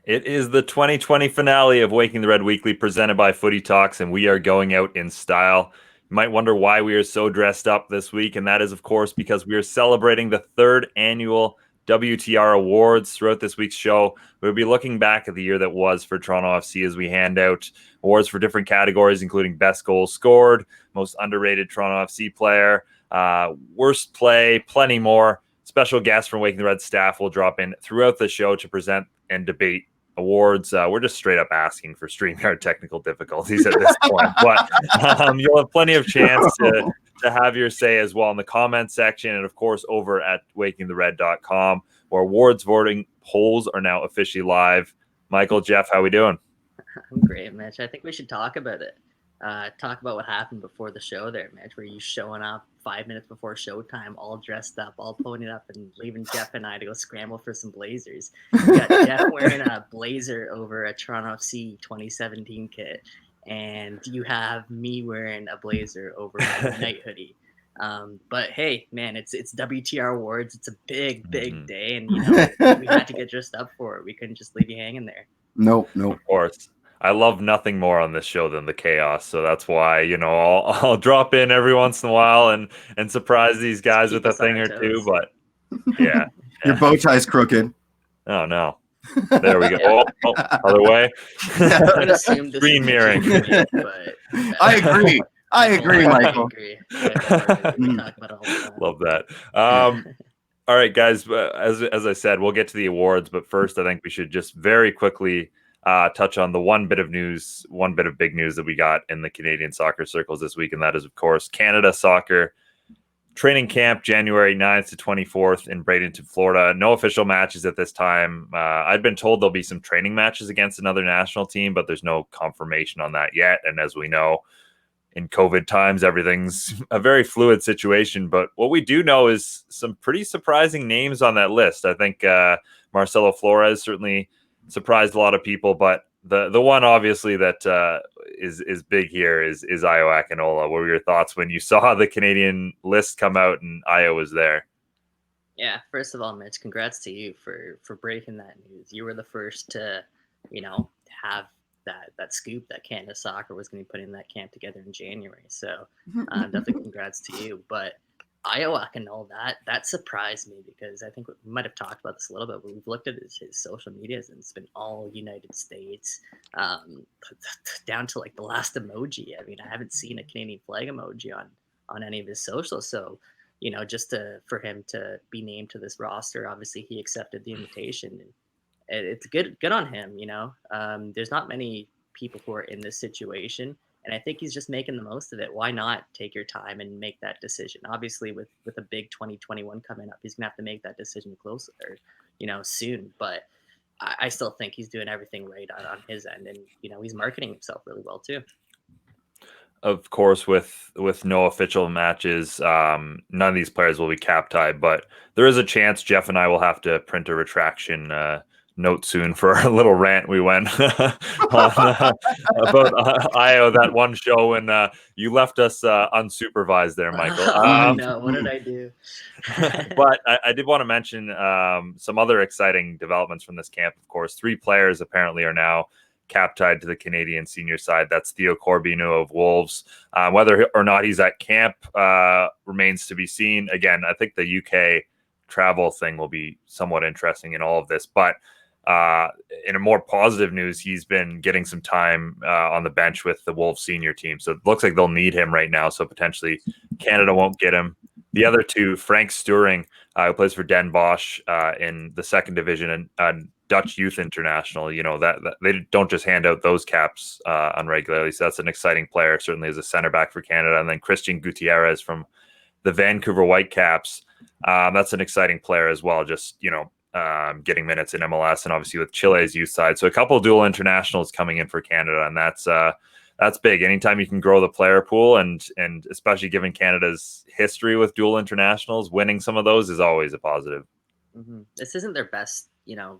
It is the 2020 finale of Waking the Red Weekly presented by Footy Talks, and we are going out in style. You might wonder why we are so dressed up this week, and that is, of course, because we are celebrating the third annual WTR Awards. Throughout this week's show, we'll be looking back at the year that was for Toronto FC as we hand out awards for different categories, including Best Goal Scored, Most Underrated Toronto FC Player, Worst Play, plenty more. Special guests from Waking the Red staff will drop in throughout the show to present and debate awards. We're just straight up asking for StreamYard technical difficulties at this point, but you'll have plenty of chance to have your say as well in the comment section, and of course over at wakingthered.com, where awards voting polls are now officially live. Michael, Jeff, how we doing? I'm great, Mitch. I think we should talk about it. Talk about what happened before the show there, Mitch, where you showing up 5 minutes before showtime, all dressed up, all ponyed up, and leaving Jeff and I to go scramble for some Blazers. You got Jeff wearing a blazer over a Toronto FC 2017 kit, and you have me wearing a blazer over my night hoodie. But hey, man, it's WTR Awards. It's a big day, and we had to get dressed up for it. We couldn't just leave you hanging there. Nope. Of course. I love nothing more on this show than the chaos, so that's why I'll drop in every once in a while and surprise these guys with a thing or two. But yeah, your bow tie's crooked. Oh no! There we go. Oh, other way. Screen mirroring. I agree, Michael. Love that. All right, guys. As I said, we'll get to the awards, but first, I think we should just very quickly touch on the one bit of big news that we got in the Canadian soccer circles this week, and that is, of course, Canada Soccer training camp January 9th to 24th in Bradenton, Florida. No official matches at this time. I've been told there'll be some training matches against another national team, but there's no confirmation on that yet. And as we know, in COVID times, everything's a very fluid situation. But what we do know is some pretty surprising names on that list. I think Marcelo Flores certainly surprised a lot of people, but the one obviously that is big here is Ayo Akinola. What were your thoughts when you saw the Canadian list come out and Ayo was there? Yeah, first of all, Mitch, congrats to you for breaking that news. You were the first to, have that scoop that Canada Soccer was going to be putting that camp together in January. So definitely congrats to you. But Ayo Akinola, that surprised me because I think we might have talked about this a little bit, but we've looked at his social medias and it's been all United States, down to like the last emoji. I mean, I haven't seen a Canadian flag emoji on any of his socials. So, just for him to be named to this roster, obviously he accepted the invitation, and it's good on him. There's not many people who are in this situation. And I think he's just making the most of it. Why not take your time and make that decision? Obviously, with a big 2021 coming up, he's going to have to make that decision closer, soon. But I still think he's doing everything right on his end. And, he's marketing himself really well, too. Of course, with no official matches, none of these players will be cap tied. But there is a chance Jeff and I will have to print a retraction note soon for a little rant we went on, about Ayo that one show when you left us unsupervised there, Michael. No, what did I do? But I did want to mention some other exciting developments from this camp. Of course, 3 players apparently are now cap tied to the Canadian senior side. That's Theo Corbino of Wolves. Whether or not he's at camp remains to be seen. Again, I think the UK travel thing will be somewhat interesting in all of this, but in a more positive news, he's been getting some time on the bench with the Wolves senior team. So it looks like they'll need him right now. So potentially Canada won't get him. The other 2, Frank Sturing, who plays for Den Bosch in the 2nd division and Dutch Youth International. That they don't just hand out those caps unregularly. So that's an exciting player, certainly as a center back for Canada. And then Christian Gutierrez from the Vancouver Whitecaps. That's an exciting player as well. Just, getting minutes in MLS and obviously with Chile's youth side. So a couple of dual internationals coming in for Canada, and that's big. Anytime you can grow the player pool and especially given Canada's history with dual internationals, winning some of those is always a positive. Mm-hmm. This isn't their best,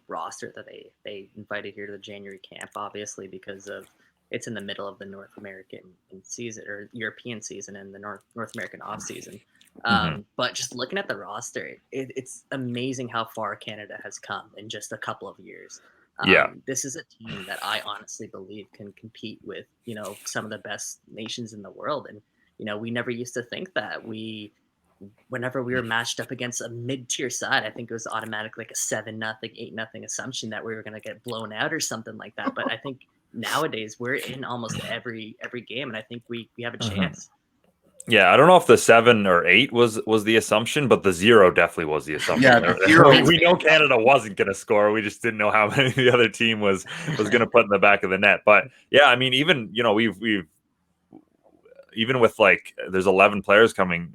roster that they invited here to the January camp, obviously, because of it's in the middle of the North American season or European season and the North American off season. But just looking at the roster, it's amazing how far Canada has come in just a couple of years. Yeah. This is a team that I honestly believe can compete with, some of the best nations in the world. And, we never used to think that whenever we were matched up against a mid-tier side, I think it was automatic like a 7-0, 8-0 assumption that we were going to get blown out or something like that. But I think nowadays we're in almost every game, and I think we have a chance. Yeah, I don't know if the 7 or 8 was the assumption, but the 0 definitely was the assumption. Yeah, the 0 we know Canada wasn't going to score. We just didn't know how many the other team was going to put in the back of the net. But yeah, I mean, even we've even with like there's 11 players coming.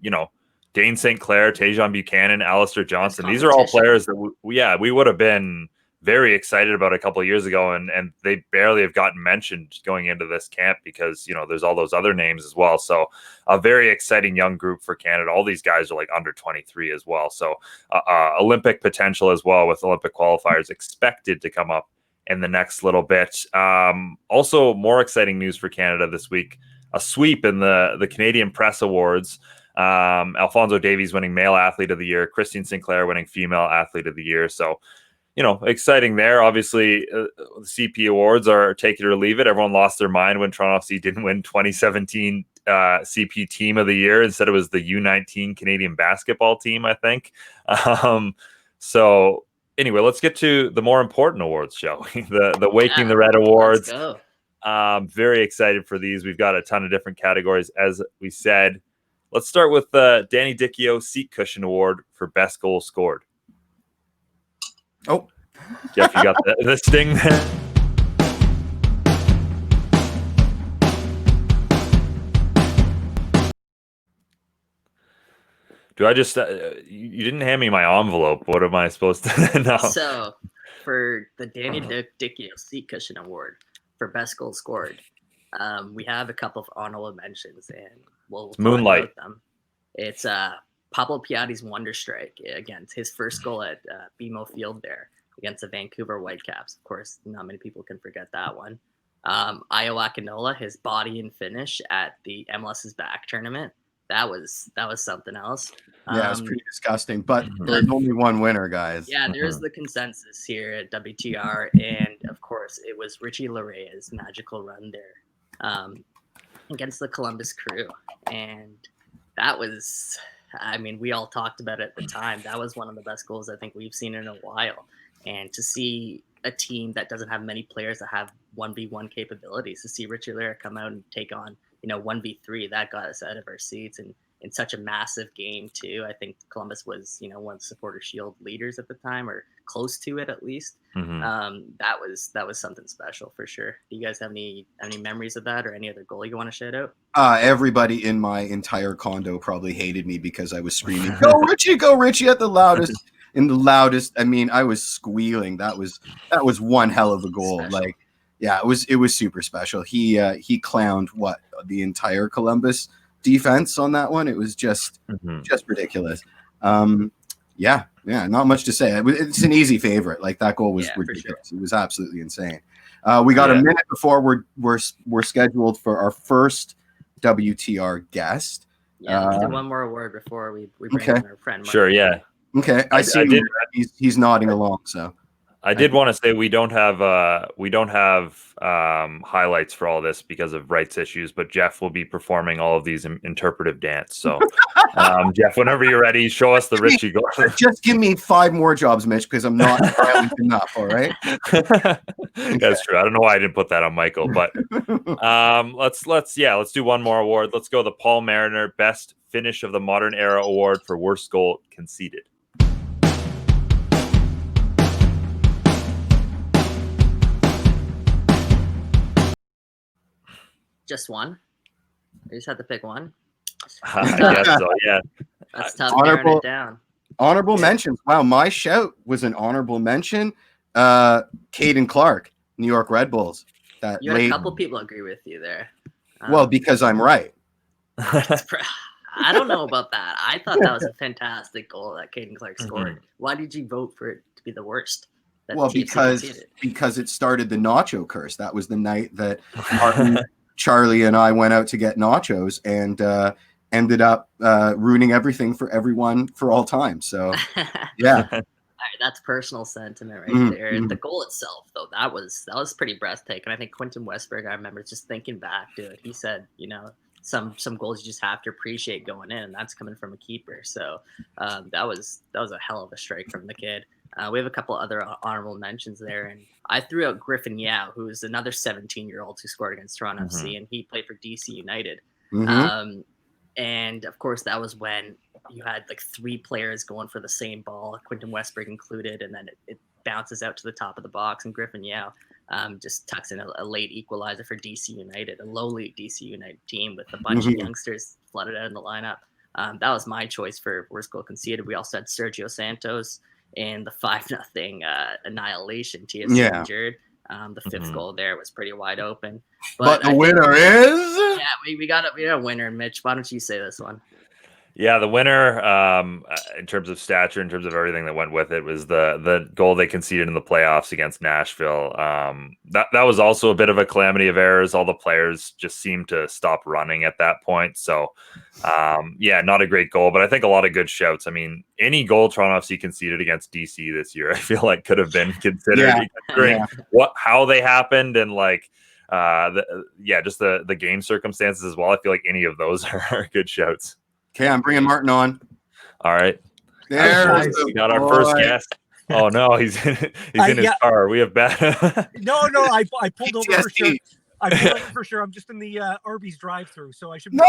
Dane St. Clair, Tajon Buchanan, Alistair Johnson. These are all players that we would have been very excited about a couple of years ago, and they barely have gotten mentioned going into this camp because there's all those other names as well. So a very exciting young group for Canada. All these guys are like under 23 as well. So Olympic potential as well, with Olympic qualifiers expected to come up in the next little bit. Also, more exciting news for Canada this week: a sweep in the Canadian Press Awards. Alphonso Davies winning Male Athlete of the Year, Christine Sinclair winning Female Athlete of the Year. So exciting there. Obviously, the CP Awards are take it or leave it. Everyone lost their mind when Toronto FC didn't win 2017 CP Team of the Year. Instead, it was the U19 Canadian basketball team, I think. So anyway, let's get to the more important awards, shall we? The Waking the Red Awards. Let's go. Very excited for these. We've got a ton of different categories, as we said. Let's start with the Danny Dichio Seat Cushion Award for Best Goal Scored. Oh, Jeff, you got the sting there. Do I just you didn't hand me my envelope? What am I supposed to know? So for the Danny Dichio Seat Cushion Award for Best Goal Scored, we have a couple of honorable mentions, and we'll Moonlight. About them. It's Pablo Piatti's Wonder Strike against his first goal at BMO Field there against the Vancouver Whitecaps. Of course, not many people can forget that one. Ayo Akinola, his body and finish at the MLS's Back tournament. That was something else. Yeah, it was pretty disgusting, but there's only one winner, guys. Yeah, there's the consensus here at WTR, and of course, it was Richie Laryea magical run there against the Columbus Crew, and that was, I mean, we all talked about it at the time. That was one of the best goals I think we've seen in a while, and to see a team that doesn't have many players that have 1v1 capabilities, to see Richie Laryea come out and take on 1v3, that got us out of our seats, and in such a massive game too. I think Columbus was one of the Supporter Shield leaders at the time, or close to it at least. That was something special for sure. Do you guys have any memories of that, or any other goal you want to shout out? Everybody in my entire condo probably hated me because I was screaming go Richie at the loudest. In the loudest, I mean, I was squealing. That was one hell of a goal. Special. Like, yeah, it was super special. He clowned the entire Columbus defense on that one. It was just ridiculous. Yeah, not much to say. It's an easy favorite. Like, that goal was ridiculous. Sure. It was absolutely insane. We got a minute before we're scheduled for our first WTR guest. Yeah, let's do one more award before we bring in our friend Mark. Sure, yeah. Okay, I see. He's nodding along. So I did want to say we don't have highlights for all this because of rights issues, but Jeff will be performing all of these interpretive dance. So, Jeff, whenever you're ready, show us the Richie goal. Just give me 5 more jobs, Mitch, because I'm not violent enough. All right. That's true. I don't know why I didn't put that on Michael, but let's do one more award. Let's go the Paul Mariner Best Finish of the Modern Era Award for Worst Goal Conceded. Just one? You just have to pick one? I guess so, yeah. That's tough narrowing it down. Honorable mentions. Wow, my shout was an honorable mention. Caden Clark, New York Red Bulls. You had a couple people agree with you there. Well, because I'm right. I don't know about that. I thought that was a fantastic goal that Caden Clark scored. Why did you vote for it to be the worst? Well, because it started the nacho curse. That was the night that Martin, Charlie, and I went out to get nachos and ended up ruining everything for everyone for all time. So, yeah. All right, that's personal sentiment right Mhm, there. mhm. The goal itself, though, that was pretty breathtaking. I think Quentin Westberg, I remember just thinking back to it. He said, some goals you just have to appreciate going in, and that's coming from a keeper. So that was a hell of a strike from the kid. We have a couple other honorable mentions there, and I threw out Griffin Yao, who is another 17-year-old who scored against Toronto FC, and he played for DC United. Mhm. And of course, that was when you had like 3 players going for the same ball, Quentin Westberg included, and then it bounces out to the top of the box, and Griffin Yao just tucks in a late equalizer for DC United, a lowly DC United team with a bunch of Mhm. youngsters flooded out in the lineup. That was my choice for worst goal conceded. We also had Sergio Santos in the 5-0 annihilation TFC Yeah. injured. The 5th goal there was pretty wide open. But the I think- winner is. yeah, we got a winner, Mitch. Why don't you say this one? Yeah, the winner, in terms of stature, in terms of everything that went with it, was the goal they conceded in the playoffs against Nashville. That was also a bit of a calamity of errors. All the players just seemed to stop running at that point. So, yeah, not a great goal, but I think a lot of good shouts. I mean, any goal Toronto FC conceded against DC this year, I feel like could have been considered, considering how they happened and like. Just the game circumstances as well. I feel like any of those are good shouts. Okay, I'm bringing Martin on. All right. There We got our first guest. Oh no, he's in his car. We have bad. No, I pulled over for sure. PTSD. I pulled over for sure. I'm just in the Arby's drive-through, so I should. No!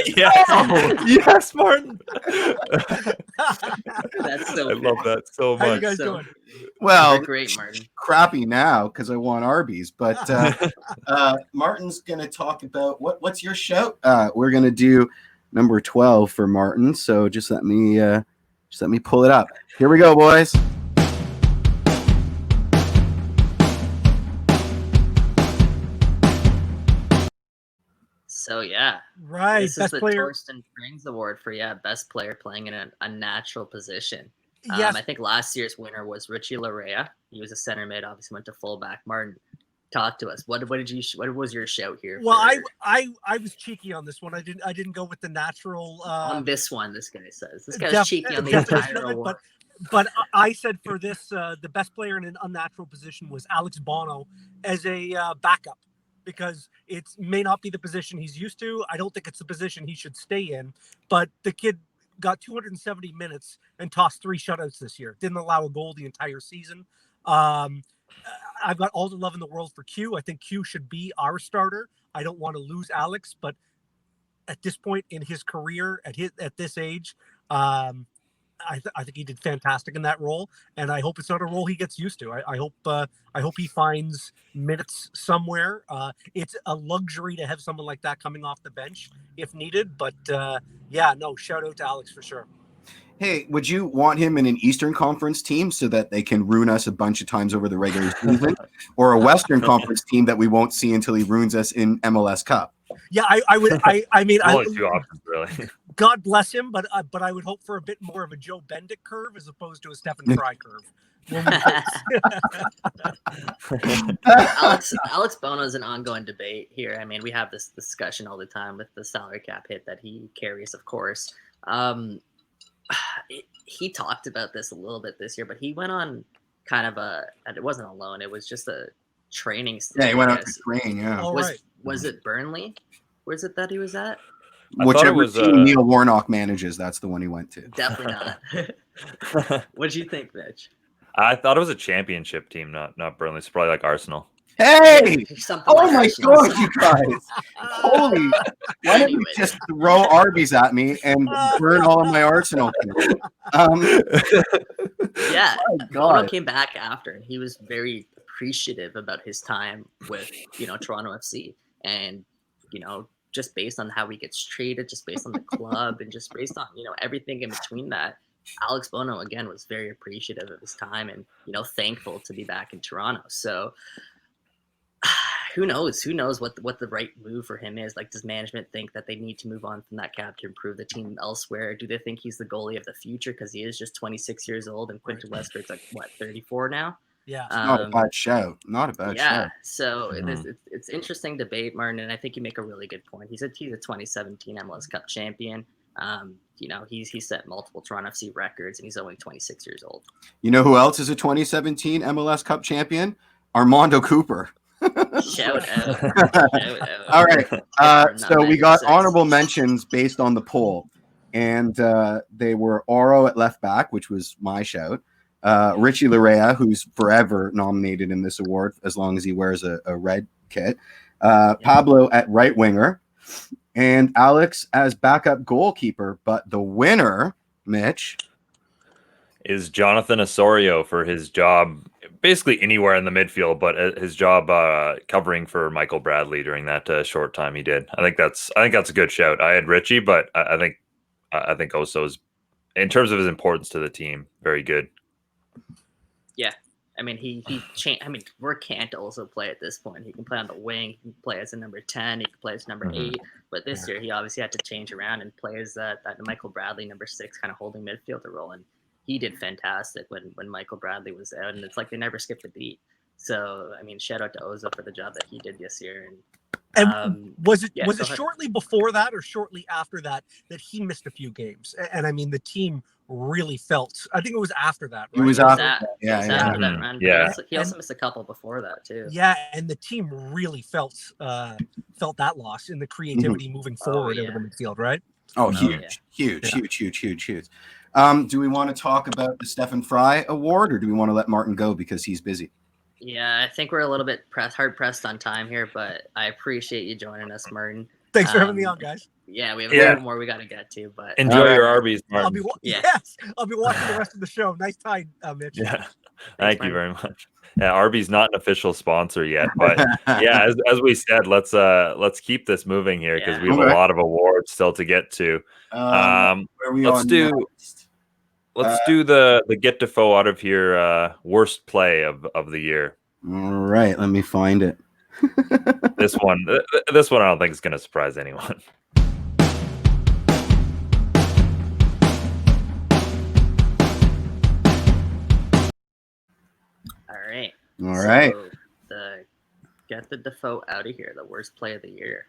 Yes, Martin. That's so. I love that so much. How you guys doing? Well, You're great, Martin. crappy now because I want Arby's, but Martin's gonna talk about what's your shout? We're gonna do number 12 for Martin. So just let me pull it up. Here we go, boys. So yeah, Right, this is best the player. Torsten Frings Award for best player playing in a natural position. Yes, I think last year's winner was Richie Larea. He was a center mid, obviously went to fullback. Martin, talk to us. What was your shout here? well, for- I was cheeky on this one. I didn't go with the natural. on this one, this guy says this guy's cheeky on the definition entire of it, award. but I said for this, the best player in an unnatural position was Alex Bono as a backup, because it may not be the position he's used to. I don't think it's the position he should stay in, but the kid got 270 minutes and tossed 3 shutouts this year. Didn't allow a goal the entire season. I've got all the love in the world for Q. I think Q should be our starter. I don't want to lose Alex, but at this point in his career, at this age, I think he did fantastic in that role, and I hope it's not a role he gets used to. I hope he finds minutes somewhere. It's a luxury to have someone like that coming off the bench if needed. But shout out to Alex for sure. Hey, would you want him in an Eastern Conference team so that they can ruin us a bunch of times over the regular season, or a Western Conference team that we won't see until he ruins us in MLS Cup? Yeah, I would. I mean, Only 2 options, really. God bless him, but I would hope for a bit more of a Joe Bendick curve as opposed to a Stephen Fry curve. Alex Bono is an ongoing debate here. I mean, we have this discussion all the time with the salary cap hit that he carries, of course. He talked about this a little bit this year, but he went on kind of it wasn't a loan, it was just a training stint. Yeah, he went out to train. Yeah, was it Burnley? Where's it that he was at? Whichever team Neil Warnock manages, that's the one he went to. Definitely not. What'd you think, Mitch? I thought it was a championship team, not Burnley. It's probably like Arsenal. Hey! Something Oh like my Arsenal. God, you guys! Holy! Why don't you just throw Arby's at me and burn all of my Arsenal? Yeah, God. Bono came back after, and he was very appreciative about his time with Toronto FC, and just based on how he gets treated, just based on the club, and just based on everything in between that. Alex Bono again was very appreciative of his time and thankful to be back in Toronto. So who knows what the right move for him is? Like, does management think that they need to move on from that cap to improve the team elsewhere? Do they think he's the goalie of the future because he is just 26 years old and Quentin Westberg's like 34 now? Yeah, not a bad shout. Not a bad shout. So it's interesting debate, Martin, and I think you make a really good point. He's a 2017 MLS Cup champion. He set multiple Toronto FC records, and he's only 26 years old. You know who else is a 2017 MLS Cup champion? Armando Cooper. Shout out. All right. So we got honorable mentions based on the poll. And they were Oro at left back, which was my shout. Richie Larea, who's forever nominated in this award as long as he wears a red kit. Pablo at right winger. And Alex as backup goalkeeper. But the winner, Mitch, is Jonathan Osorio for his job basically anywhere in the midfield, but his job covering for Michael Bradley during that short time he did. I think that's a good shout. I had Richie, but I think Oso's, in terms of his importance to the team, very good. Yeah. I mean, he changed. I mean, where can't also play at this point? He can play on the wing. He can play as a number 10. He can play as number 8. But this year, he obviously had to change around and play as that Michael Bradley number 6 kind of holding midfielder role. And he did fantastic when Michael Bradley was out. And it's like they never skipped a beat. So, I mean, shout out to Ozo for the job that he did this year. And was it shortly before that or shortly after that he missed a few games? And I mean, the team really felt. I think it was after that. Right? It was after that. After that run. Yeah. He also missed a couple before that too. Yeah, and the team really felt that loss in the creativity moving forward out of the midfield, right? Oh, huge. Do we want to talk about the Stefan Fry Award, or do we want to let Martin go because he's busy? Yeah, I think we're a little bit hard pressed on time here, but I appreciate you joining us, Martin. Thanks for having me on, guys. Yeah, we have a little more we got to get to, but enjoy your Arby's, Martin. I'll be watching the rest of the show. Nice tie, Mitch. Yeah, thank you very much. Yeah, Arby's not an official sponsor yet, but yeah, as we said, let's keep this moving here because we have a lot of awards still to get to. Let's do the Get Defoe out of here worst play of the year. All right, let me find it. This one I don't think is going to surprise anyone. All right. So Get the Defoe out of here, the worst play of the year.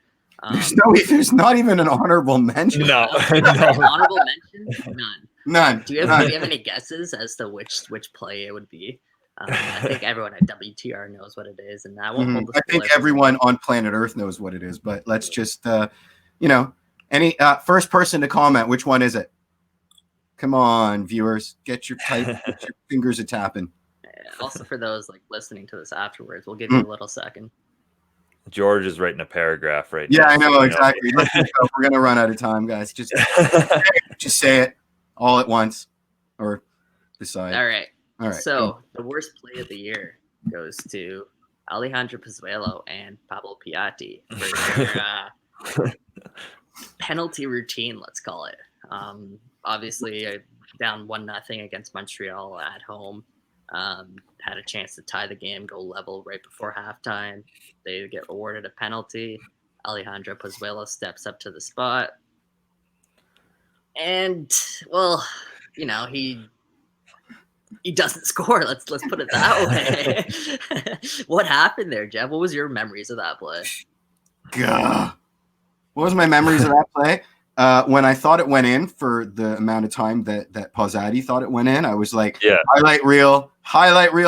There's not even an honorable mention. No. Honorable mention? None. Do you have any guesses as to which play it would be? I think everyone at WTR knows what it is, and I think everyone on planet Earth knows what it is. But let's just, any first person to comment. Which one is it? Come on, viewers, get your fingers a tapping. Also, for those listening to this afterwards, we'll give you a little second. George is writing a paragraph right now. Yeah, I know exactly. We're gonna run out of time, guys. Just say it all at once, or decide. All right. So the worst play of the year goes to Alejandro Pozuelo and Pablo Piatti for their penalty routine, let's call it. Obviously, down 1-0 against Montreal at home. Had a chance to tie the game, go level right before halftime. They get awarded a penalty. Alejandro Pozuelo steps up to the spot. And, well, he doesn't score. Let's put it that way. What happened there, Jeff? What was your memories of that play? Gah. What was my memories of that play? When I thought it went in for the amount of time that Pozzatti thought it went in, I was like, highlight reel,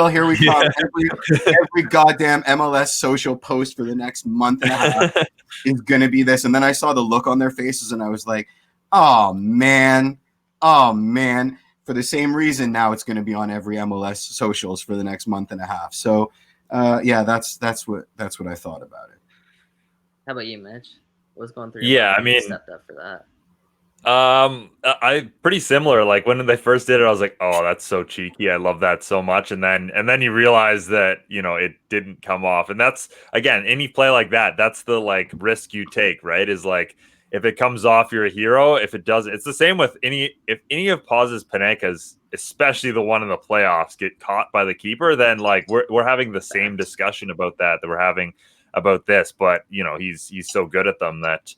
here we come. Every goddamn MLS social post for the next month and a half is going to be this. And then I saw the look on their faces and I was like, oh, man. For the same reason, now it's going to be on every MLS socials for the next month and a half. So, that's what I thought about it. How about you, Mitch? What's going through? Yeah, I mean, stepped up for that. I pretty similar. Like when they first did it, I was like, "Oh, that's so cheeky. I love that so much." And then you realize that it didn't come off. And that's again, any play like that, that's the risk you take, right? Is if it comes off, you're a hero. If it doesn't, it's the same with if any of Paz's Panenkas, especially the one in the playoffs, get caught by the keeper, then we're having the same discussion about that we're having about this. But he's so good at them that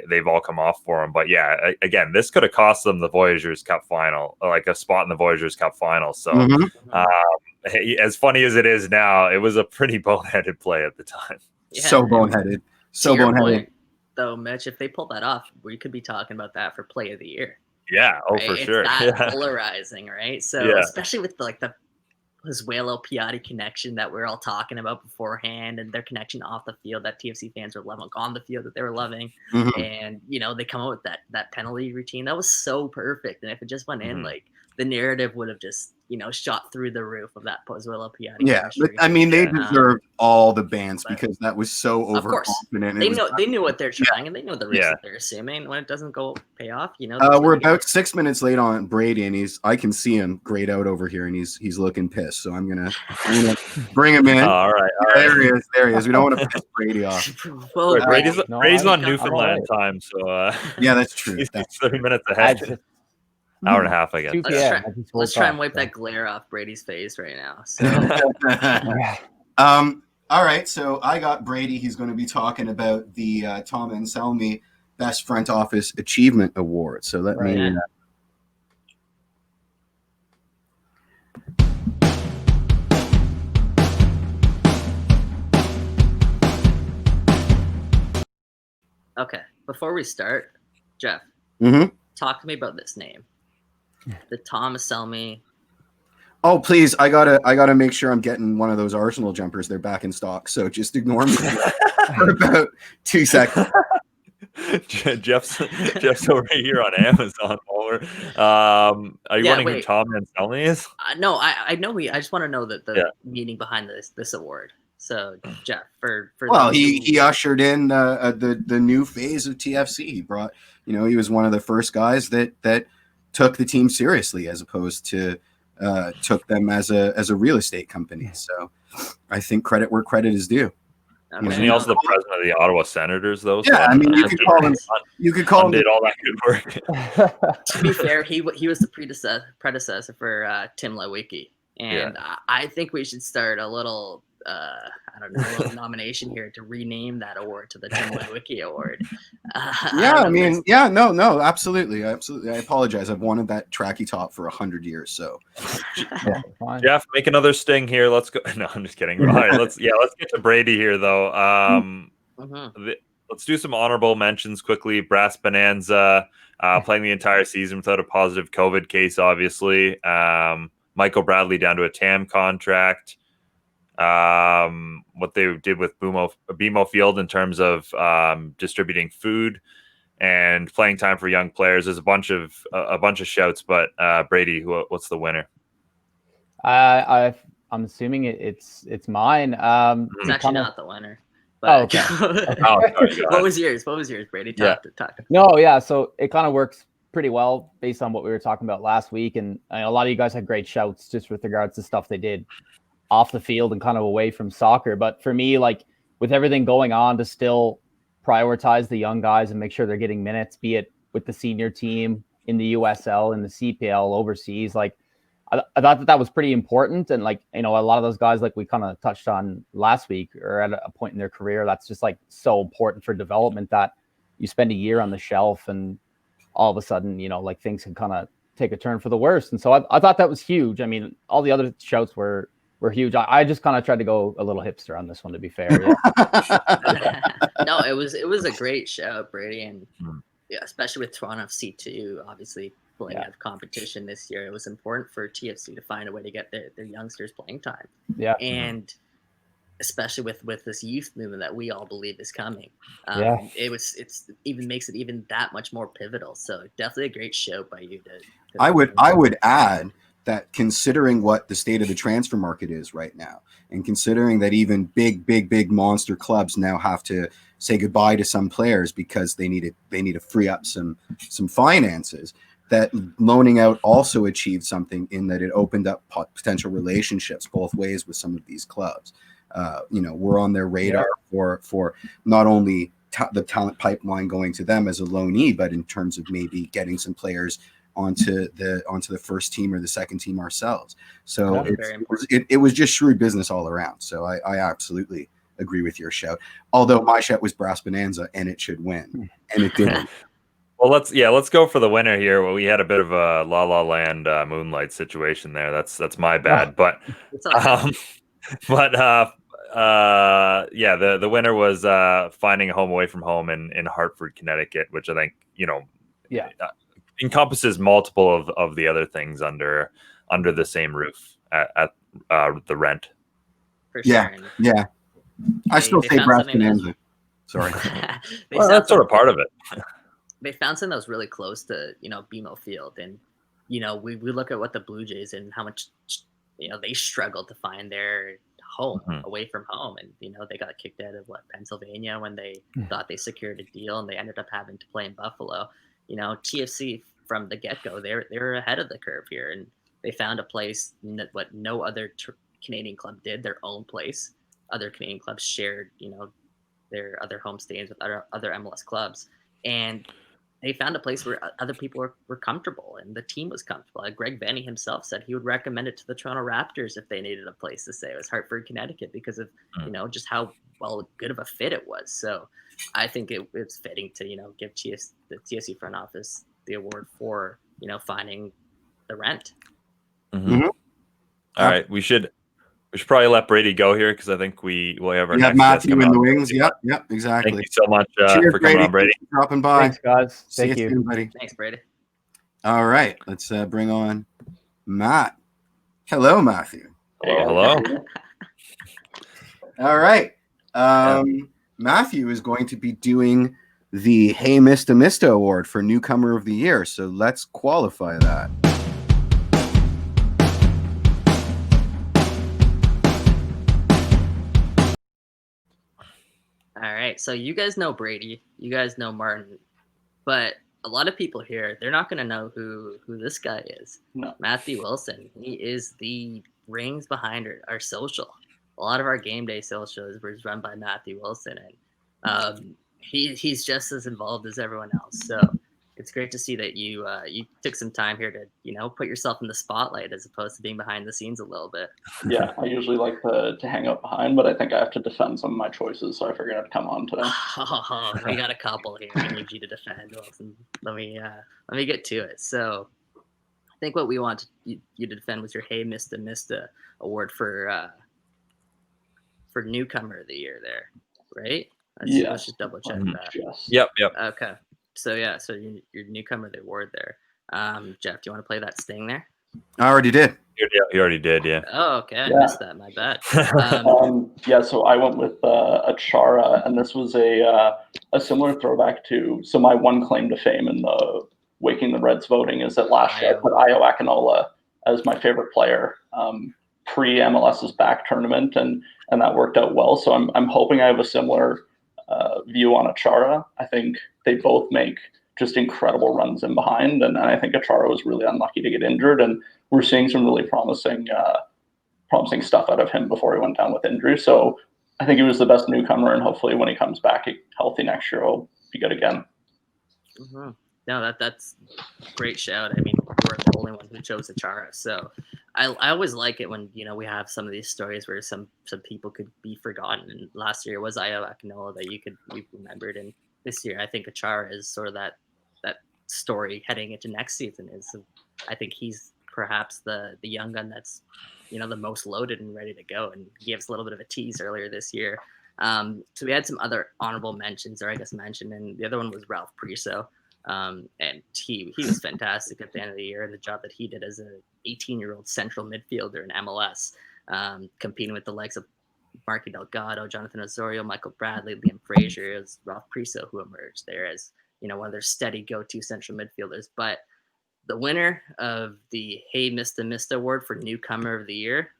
they've all come off for him. But yeah, again, this could have cost them the Voyageurs Cup final, like a spot in the Voyageurs Cup final. So as funny as it is now, it was a pretty boneheaded play at the time. Yeah. So boneheaded. though, Mitch, if they pull that off, we could be talking about that for play of the year. Yeah. Oh, Right? for It's sure. that Yeah. polarizing, right? So Yeah. especially with like the Pozuelo Piatti connection that we're all talking about beforehand, and their connection off the field that TFC fans were loving, on the field that they were loving, Mhm. and they come out with that penalty routine that was so perfect. And if it just went in, Mhm. like the narrative would have just shot through the roof of that Pozuelo Piatti. Yeah, but chemistry. I mean, they Yeah. deserved all the bans but- because that was so Of course. overconfident. They knew what they're trying, and they know the risk Yeah. that they're assuming. When it doesn't go pay off, We're about 6 minutes late on Brady, and I can see him grayed out over here, and he's looking pissed. So I'm gonna bring him in. Oh, all right. All right. There he is. We don't want to piss Brady off. well, Right, Brady's, No, Brady's I- on I'm Newfoundland time, so Yeah, that's true. he's That's 30 minutes I ahead. just- Hour and a half, I guess. 2 Let's p.m. try- I just let's woke try and up, wipe so- that glare off Brady's face right now. So Yeah. All right, so I got Brady. He's going to be talking about the Tom Anselmi Best Front Office Achievement Award. So let me. Right. okay, before we start, Jeff, Mhm. talk to me about this name, the Tom Anselmi. Oh, please! I gotta make sure I'm getting one of those Arsenal jumpers. They're back in stock, so just ignore me for about 2 seconds. Jeff's over here on Amazon. Are you Yeah, wondering who wait. Tom Anselmi is? No, I know. I just want to know the Yeah. meaning behind this award. So, Jeff, for Well, those he who- ushered in the new phase of TFC. He brought, he was one of the first guys that took the team seriously, as opposed to took them as a real estate company. So I think credit where credit is due. Okay. Isn't he also the president of the Ottawa Senators, though? Yeah, I mean, you Uh, could call him. You could call him. Did all that good work. To be fair, he was the predecessor for Tim Lewicki, and I think we should start a little a little nomination here to rename that award to the Tim Lewicki Award. No, absolutely. I apologize. I've wanted that tracky top for 100 years. So Yeah, fine. Jeff, make another sting here. Let's go. No, I'm just kidding. All right, let's get to Brady here, though. Let's do some honorable mentions quickly. Brass Bonanza, playing the entire season without a positive COVID case, obviously. Michael Bradley down to a TAM contract. What they did with BMO Field in terms of distributing food and playing time for young players. There's a bunch of shouts, but Brady, what's the winner? I'm assuming it's mine. It's actually kinda- not the winner. Oh, But okay. Oh, sorry, what was yours? Brady? Talk. No, yeah. So it kind of works pretty well based on what we were talking about last week, and a lot of you guys had great shouts just with regards to stuff they did off the field and kind of away from soccer. But for me, like with everything going on, to still prioritize the young guys and make sure they're getting minutes, be it with the senior team in the USL and the CPL overseas, like I thought that was pretty important. And like, a lot of those guys, like we kind of touched on last week, are at a point in their career that's just like so important for development that you spend a year on the shelf and all of a sudden, like things can kind of take a turn for the worse. And so I thought that was huge. I mean, all the other shouts were huge. I just kind of tried to go a little hipster on this one, to be fair. Yeah. No, it was a great show, Brady, and especially with Toronto FC2, obviously playing out of competition this year, it was important for TFC to find a way to get their youngsters playing time. Yeah. And especially with this youth movement that we all believe is coming, it's even makes it even that much more pivotal. So definitely a great show by you. I would add that, considering what the state of the transfer market is right now, and considering that even big monster clubs now have to say goodbye to some players because they need to free up some finances, that loaning out also achieved something in that it opened up potential relationships both ways with some of these clubs. We're on their radar for not only the talent pipeline going to them as a loanee, but in terms of maybe getting some players onto the first team or the second team ourselves. So it was just shrewd business all around. So I absolutely agree with your shout. Although my shout was Brass Bonanza, and it should win, and it didn't. Well, let's go for the winner here. Well, we had a bit of a La La Land Moonlight situation there. That's my bad, but Yeah, the winner was finding a home away from home in Hartford, Connecticut, which I think encompasses multiple of the other things under the same roof at the rent. For Yeah, sure. yeah. I still say Brass Bonanza. Sorry. Well, that's sort of part of it. They found something that was really close to, BMO Field. And, we look at what the Blue Jays and how much, they struggled to find their home away from home. And, they got kicked out of Pennsylvania when they thought they secured a deal, and they ended up having to play in Buffalo. TFC from the get-go, they're ahead of the curve here. And they found a place what no other Canadian club did, their own place. Other Canadian clubs shared, their other home stadiums with other MLS clubs. And they found a place where other people were comfortable, and the team was comfortable. Greg Vanney himself said he would recommend it to the Toronto Raptors if they needed a place to stay. It was Hartford, Connecticut, because of, just how good of a fit it was. So I think it's fitting to, give the TSC front office the award for, finding the rent. All right. We should probably let Brady go here, because I think we'll have our next Matthew in the wings. Yep, exactly. Thank you so much for coming on, Brady. Thanks for dropping by. Thanks, guys. Thank you. Buddy. Thanks, Brady. All right, let's bring on Matt. Hello, Matthew. Hey, hello. All right. Matthew is going to be doing the Hey Mista Mista Award for Newcomer of the Year. So let's qualify that. All right. So you guys know Brady. You guys know Martin. But a lot of people here, they're not going to know who this guy is. No. Matthew Wilson. He is the brains behind our social. A lot of our game day social is run by Matthew Wilson. And he's just as involved as everyone else. So it's great to see that you took some time here to, put yourself in the spotlight as opposed to being behind the scenes a little bit. Yeah, I usually like to hang out behind, but I think I have to defend some of my choices, so I figured I'd come on today. Oh, we got a couple here. I need you to defend. Wilson. Let me get to it. So I think what we want you to defend was your Hey Mista Mista award for Newcomer of the Year there, right? Let's just double check that. Yes. Yep. Okay. So you're Newcomer of the award there. Jeff, do you want to play that sting there? I already did. You already did, yeah. Oh, okay. I missed that. My bad. So I went with Achara, and this was a similar throwback to. So my one claim to fame in the Waking the Reds voting is that last year I put Ayo Akinola as my favorite player pre MLS's back tournament, and that worked out well. So I'm hoping I have a similar view on Achara. I think they both make just incredible runs in behind, and I think Achara was really unlucky to get injured, and we're seeing some really promising stuff out of him before he went down with injury. So I think he was the best newcomer, and hopefully when he comes back healthy next year, he'll be good again. Mm-hmm. No, that's a great shout. I mean, we're the only one who chose Achara, so I always like it when we have some of these stories where some people could be forgotten. And last year it was Ayo Akinola that we remembered, and this year I think Achara is sort of that story heading into next season. I think he's perhaps the young gun that's the most loaded and ready to go, and he gave us a little bit of a tease earlier this year. So we had some other honorable mentions, or I guess mentioned, and the other one was Ralph Priso. And he was fantastic at the end of the year, and the job that he did as an 18-year-old central midfielder in MLS, competing with the likes of Marky Delgado, Jonathan Osorio, Michael Bradley, Liam Frazier. It was Ralph Priso who emerged there as one of their steady go-to central midfielders. But the winner of the Hey Mista Mista Award for Newcomer of the Year,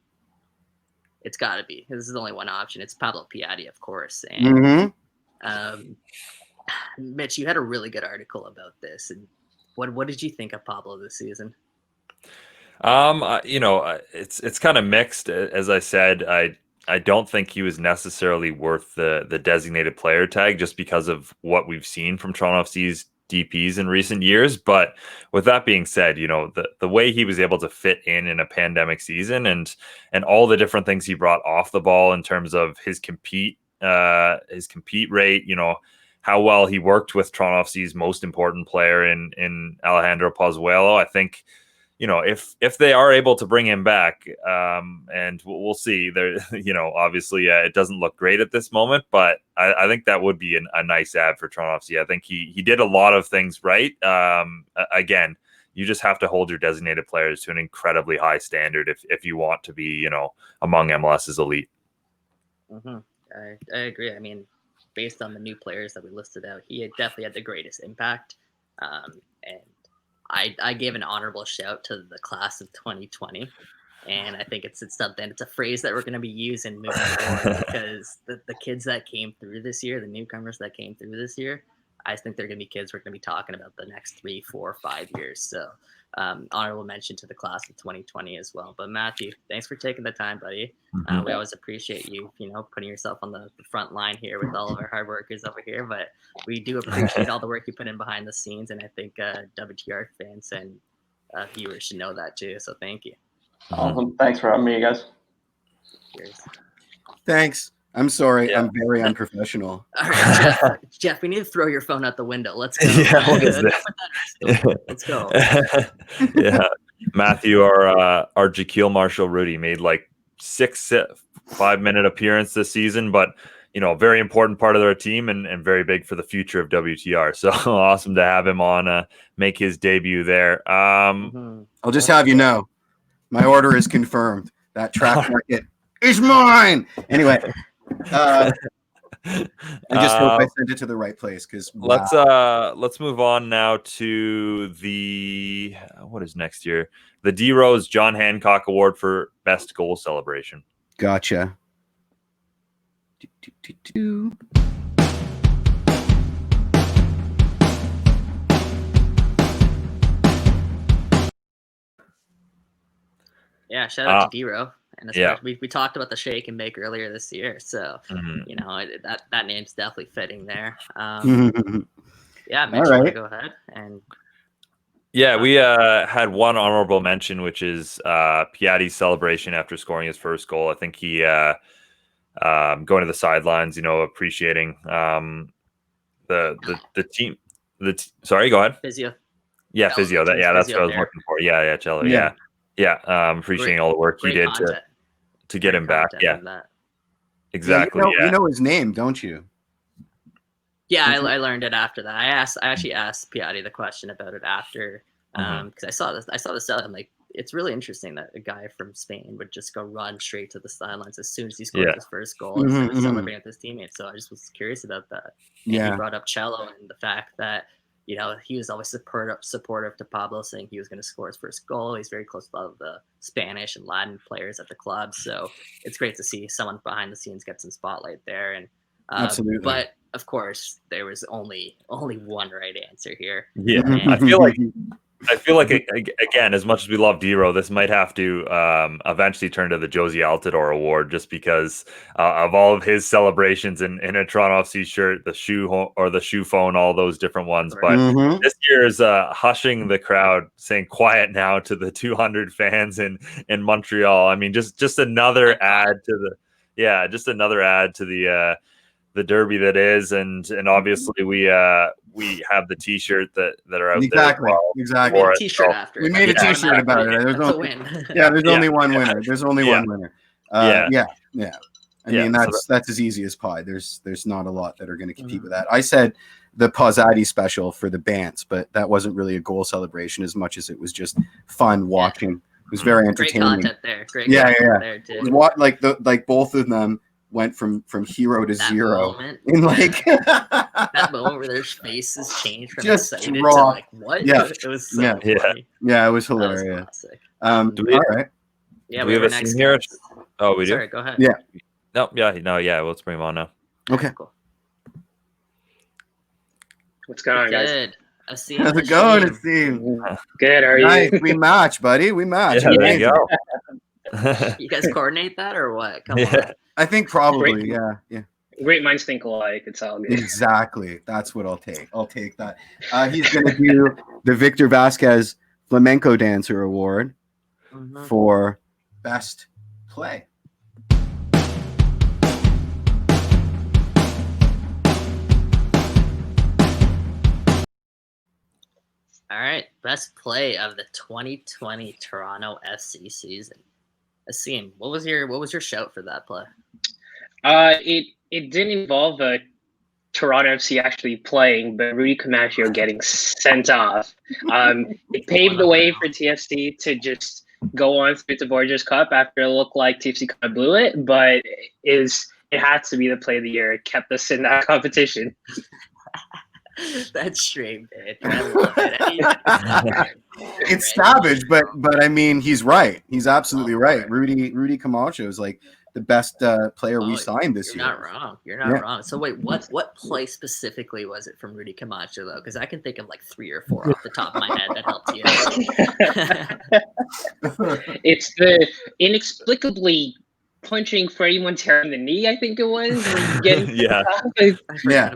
it's got to be. This is only one option. It's Pablo Piatti, of course. And Mitch, you had a really good article about this. And what did you think of Pablo this season? It's kind of mixed. As I said, I don't think he was necessarily worth the designated player tag just because of what we've seen from Toronto FC's DPs in recent years. But with that being said, the way he was able to fit in a pandemic season and all the different things he brought off the ball in terms of his compete rate, how well he worked with Toronto FC's most important player in Alejandro Pozuelo. I think, if they are able to bring him back, and we'll see. There, obviously it doesn't look great at this moment, but I think that would be a nice add for Toronto FC. I think he did a lot of things right. Again, you just have to hold your designated players to an incredibly high standard if you want to be, among MLS's elite. Mm-hmm. I agree. I mean, based on the new players that we listed out, he definitely had the greatest impact. And I gave an honorable shout to the class of 2020. And I think it's something, it's a phrase that we're going to be using moving forward, because the kids that came through this year, the newcomers that came through this year, I think they're going to be kids we're going to be talking about the next 3, 4, 5 years. So honorable mention to the class of 2020 as well. But Matthew, thanks for taking the time, buddy. We always appreciate you, putting yourself on the front line here with all of our hard workers over here. But we do appreciate all the work you put in behind the scenes, and I think WTR fans and viewers should know that too. So thank you. Awesome. Thanks for having me, guys. Cheers. Thanks. I'm sorry. Yeah. I'm very unprofessional. All right, Jeff, we need to throw your phone out the window. Let's go. Yeah, what is this? Let's go. Yeah, Matthew, our Jaquil Marshall-Rudy made like 6 5-minute appearance this season, but very important part of their team and very big for the future of WTR. So awesome to have him on, make his debut there. I'll just have you know, my order is confirmed. That track market is mine. Anyway. I just hope I sent it to the right place, because let's move on now to the what is next year? The D Rose John Hancock Award for Best Goal Celebration. Gotcha. Yeah, shout out to D-Ro. And we talked about the shake and bake earlier this year, so that name's definitely fitting there. Yeah, Mitch, all right. Go ahead. And we had one honorable mention, which is Piatti's celebration after scoring his first goal. I think he going to the sidelines, appreciating the team. Sorry, go ahead. Physio. Yeah, physio. That's what I was looking for. Yeah, Cello. Yeah. Appreciating all the work he did to get him back. Yeah, exactly. You know his name, don't you? Yeah, I learned it after that. I actually asked Piatti the question about it after, because I saw this out. I'm like, it's really interesting that a guy from Spain would just go run straight to the sidelines as soon as he scored his first goal instead of celebrating with his teammates. So I just was curious about that. And he brought up Cello and the fact that he was always supportive to Pablo, saying he was going to score his first goal. He's very close to a lot of the Spanish and Latin players at the club. So it's great to see someone behind the scenes get some spotlight there. And absolutely. But of course, there was only one right answer here. Yeah, And I feel like again, as much as we love D-Ro, this might have to eventually turn to the Josie Altidore Award, just because of all of his celebrations in a Toronto FC shirt, the shoe phone, all those different ones. But this year is hushing the crowd, saying "quiet now" to the 200 fans in Montreal. I mean, just another add to the derby that is, and obviously we have the T-shirt that are out there. Exactly. We made a T-shirt after. We made a T-shirt about it. There's only one winner. There's only one winner. I mean, that's as easy as pie. There's not a lot that are going to compete with that. I said the Pozzati special for the Bants, but that wasn't really a goal celebration as much as it was just fun watching. It was very entertaining. Great content there. Great content there too. What like both of them went from hero to zero moment, in like that moment where their faces changed from just excited raw. to like what? Yeah. It was so funny. Yeah, it was That was hilarious. classic. All right. Yeah, do we have a scene here? Oh, we do. Sorry, go ahead. Yeah. Let's bring him on now. Okay. Cool. What's going on, guys? Good. How's it going, it seems? Good. How are Nice. you? We match, buddy. We match. Yeah, there you Amazing. go. You guys coordinate that or what? Come Yeah. on. I think probably, Great. yeah. Great minds think alike. It's all good. Exactly. That's what I'll take. I'll take that. He's going to do the Victor Vasquez Flamenco Dancer Award for Best Play. All right, best play of the 2020 Toronto FC season. Asim, what was your shout for that play? It didn't involve Toronto FC actually playing, but Rudy Camacho getting sent off. It paved the way for TFC to just go on through the Borges Cup after it looked like TFC kind of blew it, but it had to be the play of the year. It kept us in that competition. That's straight, man. I love it. It's savage, but I mean, he's right. He's absolutely right. Rudy Camacho is like the best player we signed this year. You're not wrong. You're not wrong. So wait, what play specifically was it from Rudy Camacho though? Because I can think of like 3 or 4 off the top of my head that helped you. It's the inexplicably punching Freddie Montero in the knee, I think it was. Yeah.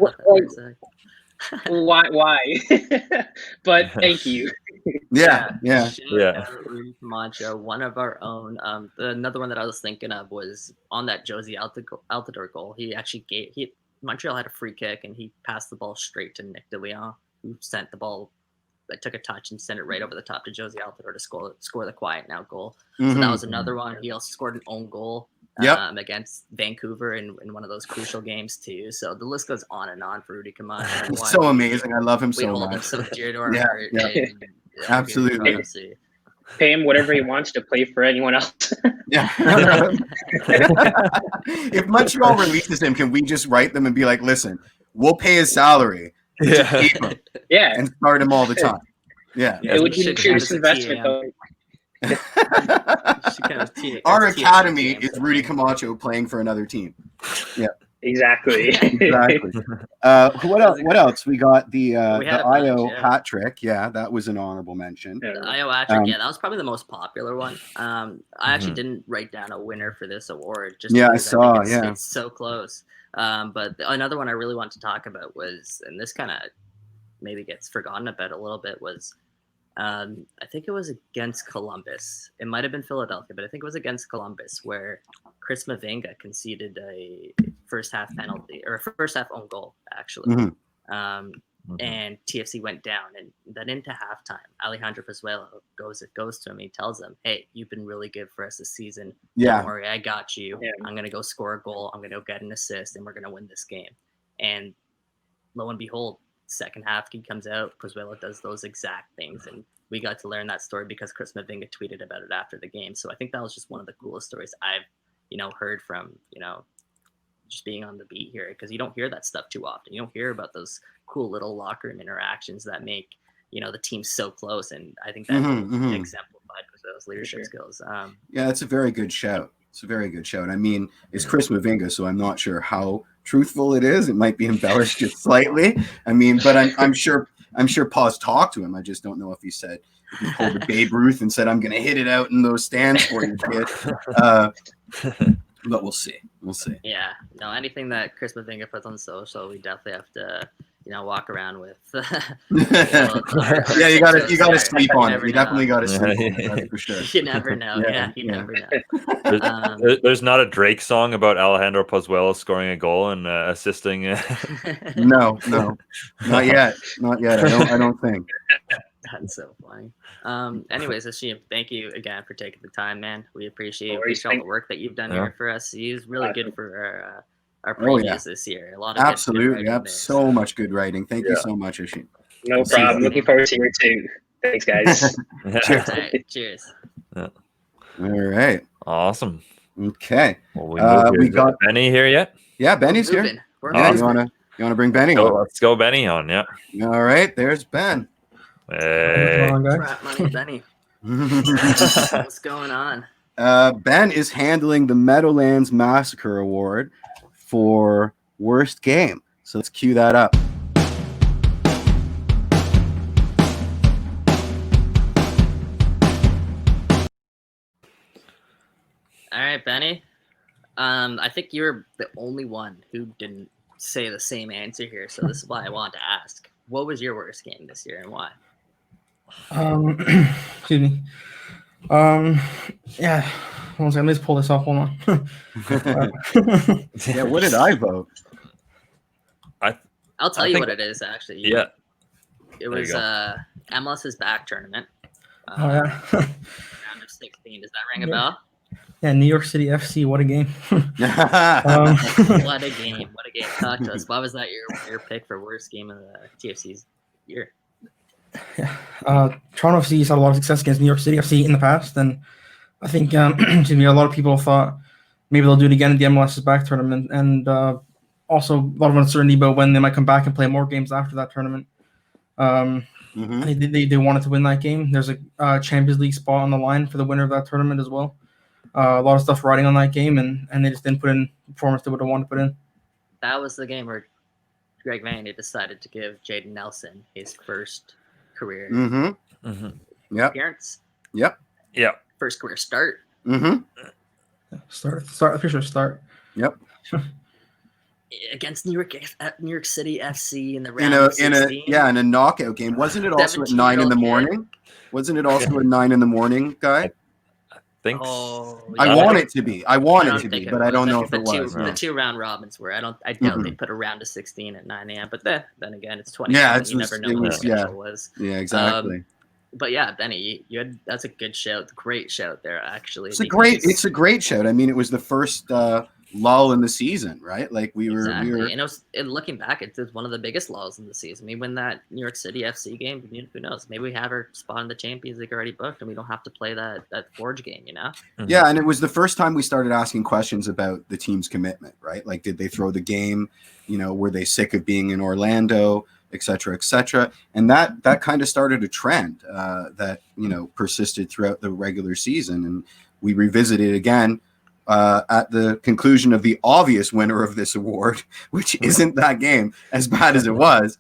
Why? But thank you. Yeah. Rudy Camacho, one of our own. Another one that I was thinking of was on that Josie Altidore goal. He actually Montreal had a free kick and he passed the ball straight to Nick DeLeon, who sent the ball. That took a touch and sent it right over the top to Josie Altidore to score the quiet now goal. So that was another one. He also scored an own goal. Against Vancouver in one of those crucial games too. So the list goes on and on for Rudy Camacho. He's so amazing. I love him so much. We hold him so dear to our heart. Absolutely. Pay him whatever he wants to play for anyone else. Yeah. If Montreal releases him, can we just write them and be like, listen, we'll pay his salary. Keep him, and start him all the time. It would be a serious investment though. Our academy is Rudy Camacho playing for another team. Yeah, exactly. What else? We got the Io hat trick. Yeah, that was an honorable mention. The Io hat trick. That was probably the most popular one. I actually didn't write down a winner for this award. I saw. It's so close. But another one I really want to talk about was, and this kind of maybe gets forgotten about a little bit, was. I think it was against Columbus. It might have been Philadelphia, but I think it was against Columbus where Chris Mavinga conceded a first half penalty or a first half own goal, actually. And TFC went down, and then into halftime, Alejandro Pozuelo goes to him. He tells him, "Hey, you've been really good for us this season. Don't worry, I got you. I'm gonna go score a goal. I'm gonna go get an assist, and we're gonna win this game." And lo and behold, second half he comes out, Pozuelo does those exact things, and we got to learn that story because Chris Mavinga tweeted about it after the game. So I think that was just one of the coolest stories I've heard from just being on the beat here, because you don't hear that stuff too often. You don't hear about those cool little locker room interactions that make the team so close, and I think that exemplified Pozuelo's leadership skills. That's a very good shout. It's a very good shout. I mean, it's Chris Mavinga, so I'm not sure how truthful it is. It might be embellished just slightly. I mean, but I'm sure Paz talked to him. I just don't know if he pulled a Babe Ruth and said, "I'm going to hit it out in those stands for you, kid." But we'll see. Yeah. No, anything that Chris Mavinga puts on social, we definitely have to walk around with. You got to sleep on it. You definitely got to sleep on it. That's for sure. You never know. You never know. There's not a Drake song about Alejandro Pozuelo scoring a goal and assisting. No, not yet. I don't think. That's so funny. Anyways, Asim, thank you again for taking the time, man. We appreciate all the work that you've done here for us. He's really good for our previews this year. A lot of absolutely, so much good writing. Thank you so much, Asim. No problem. Looking forward to you too. Thanks, guys. Cheers. All right. Awesome. Okay. Well, we got Benny here yet? Yeah, Benny's here. You want to bring Benny on? Let's go Benny on. Yeah. All right. There's Ben. Hey. Trap money, Benny. What's going on? Ben is handling the Meadowlands Massacre Award for worst game. So let's cue that up. All right, Benny. I think you're the only one who didn't say the same answer here, so this is why I wanted to ask. What was your worst game this year and why? Excuse me. Yeah. One second, let's pull this off. Hold on. Yeah, what did I vote? I'll tell you what it is, actually. Yeah. It was MLS is back tournament. Oh yeah. Round of 16. Does that ring a bell? Yeah, New York City FC. What a game. What a game. What a game. Talk to us. Why was that your pick for worst game of the TFC's year? Yeah. Toronto FC's had a lot of success against New York City FC in the past, and I think excuse me, a lot of people thought maybe they'll do it again at the MLS's back tournament, and also a lot of uncertainty about when they might come back and play more games after that tournament. They wanted to win that game. There's a Champions League spot on the line for the winner of that tournament as well. A lot of stuff riding on that game, and they just didn't put in the performance they would have wanted to put in. That was the game where Greg Vanney decided to give Jaden Nelson his first career appearance. Yep. First career start. Start. Official start. Yep. Against New York City FC in the round of 16. in a knockout game. Wasn't it also at 9 in the morning? Wasn't it also at 9 in the morning, Guy? Think I want it to be. I want it to be, but I don't know if it was. The 2 round robins were. I doubt they put a round of 16 at 9 a.m. But then again, it's 20. Yeah, you never know what the schedule was. Yeah, exactly. But yeah, Benny, that's a good shout. Great shout there, actually. It's a great shout. I mean, it was the first lull in the season, right? Like we were. And looking back, it's one of the biggest lulls in the season. I mean, when that New York City FC game, who knows? Maybe we have our spot in the Champions League already booked, and we don't have to play that Forge game, you know? Yeah, and it was the first time we started asking questions about the team's commitment, right? Like, did they throw the game? You know, were they sick of being in Orlando, et cetera, et cetera? And that kind of started a trend that persisted throughout the regular season, and we revisited again. At the conclusion of the obvious winner of this award, which isn't that game, as bad as it was.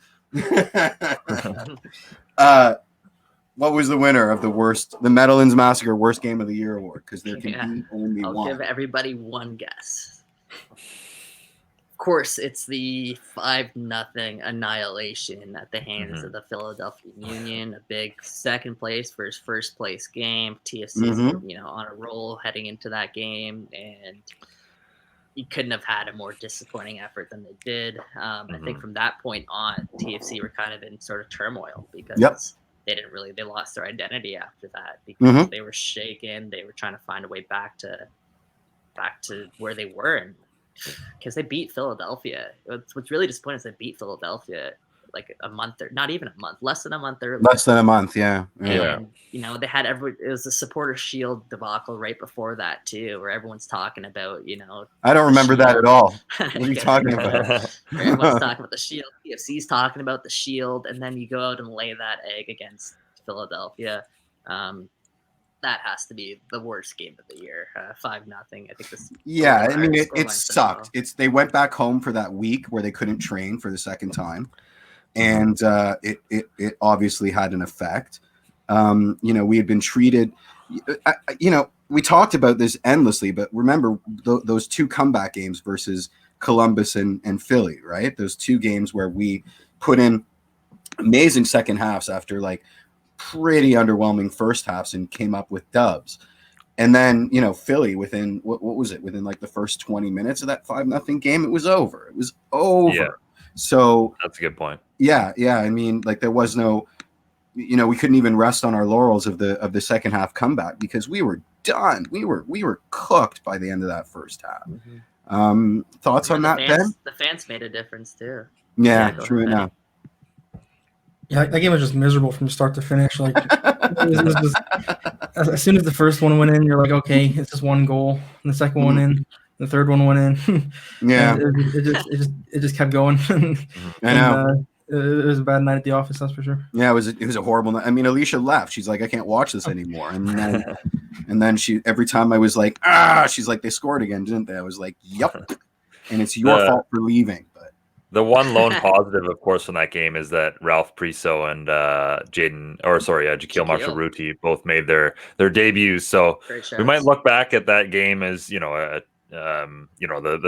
What was the winner of the Meadowlands Massacre Worst Game of the Year award? Because there can be only one. I'll give everybody one guess. Of course, it's the 5-0 annihilation at the hands of the Philadelphia Union. A big second place for his first place game. TFC's on a roll heading into that game, and you couldn't have had a more disappointing effort than they did. I think from that point on, TFC were kind of in sort of turmoil because they lost their identity after that because they were shaken. They were trying to find a way back to where they were, and because they beat Philadelphia. What's really disappointing is they beat Philadelphia like a month, or not even a month, less than a month early. Less than a month, yeah. And they had it was a supporter shield debacle right before that too, where everyone's talking about, I don't remember that at all. What are you talking about? Everyone's talking about the shield. TFC's talking about the shield, and then you go out and lay that egg against Philadelphia. That has to be the worst game of the year. 5-0. I think this. Yeah, I mean it sucked. They went back home for that week where they couldn't train for the second time, and it obviously had an effect. We had been treated. We talked about this endlessly, but remember those 2 comeback games versus Columbus and Philly, right? Those 2 games where we put in amazing second halves after like pretty underwhelming first halves and came up with dubs. And then, Philly within what was it? Within like the first 20 minutes of that 5-0 game, it was over. It was over. Yeah. So that's a good point. Yeah. I mean, like there was no, we couldn't even rest on our laurels of the second half comeback because we were done. We were cooked by the end of that first half. Thoughts on that, Ben? The fans made a difference too. Yeah, true enough. Yeah, that game was just miserable from start to finish. Like, as soon as the first one went in, you're like, okay, it's just one goal. And the second one in, the third one went in. Yeah, it just kept going. I know. It was a bad night at the office, that's for sure. Yeah, it was a horrible night. I mean, Alicia left. She's like, I can't watch this anymore. And then she, every time I was like, she's like, they scored again, didn't they? I was like, yep. And it's your fault for leaving. The one lone positive, of course, from that game is that Ralph Priso and Jaquil Marshall-Ruti both made their debuts. So we might look back at that game as the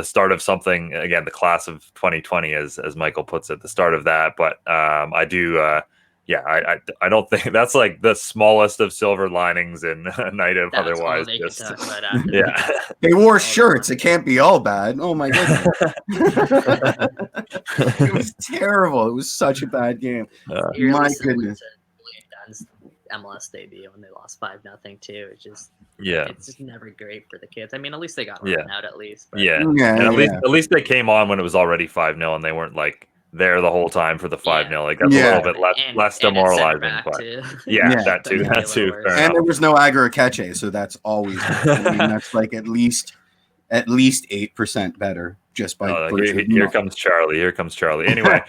start of something. Again, the class of 2020, as Michael puts it, the start of that. But I do yeah, I don't think that's like the smallest of silver linings in a night of That's all otherwise they can just talk about after yeah. They wore shirts. It can't be all bad. Oh my goodness. It was terrible. It was such a bad game. Eerily My similar goodness. to William Dunn's MLS debut when they lost 5-0 too. It's just never great for the kids. I mean, at least they got run out at least. But Yeah. Yeah, And yeah. at least they came on when it was already 5-0 and they weren't like there the whole time for the 5-0. Like that's a Yeah. little bit less and at demoralizing. center back, But too. yeah, Yeah. that too. That'd be a That little too. worse. Fair And there enough. was no Aguirre Keche, so that's always I mean, that's like at least 8% better just by virtue of here not- comes Charlie. Here comes Charlie. Anyway,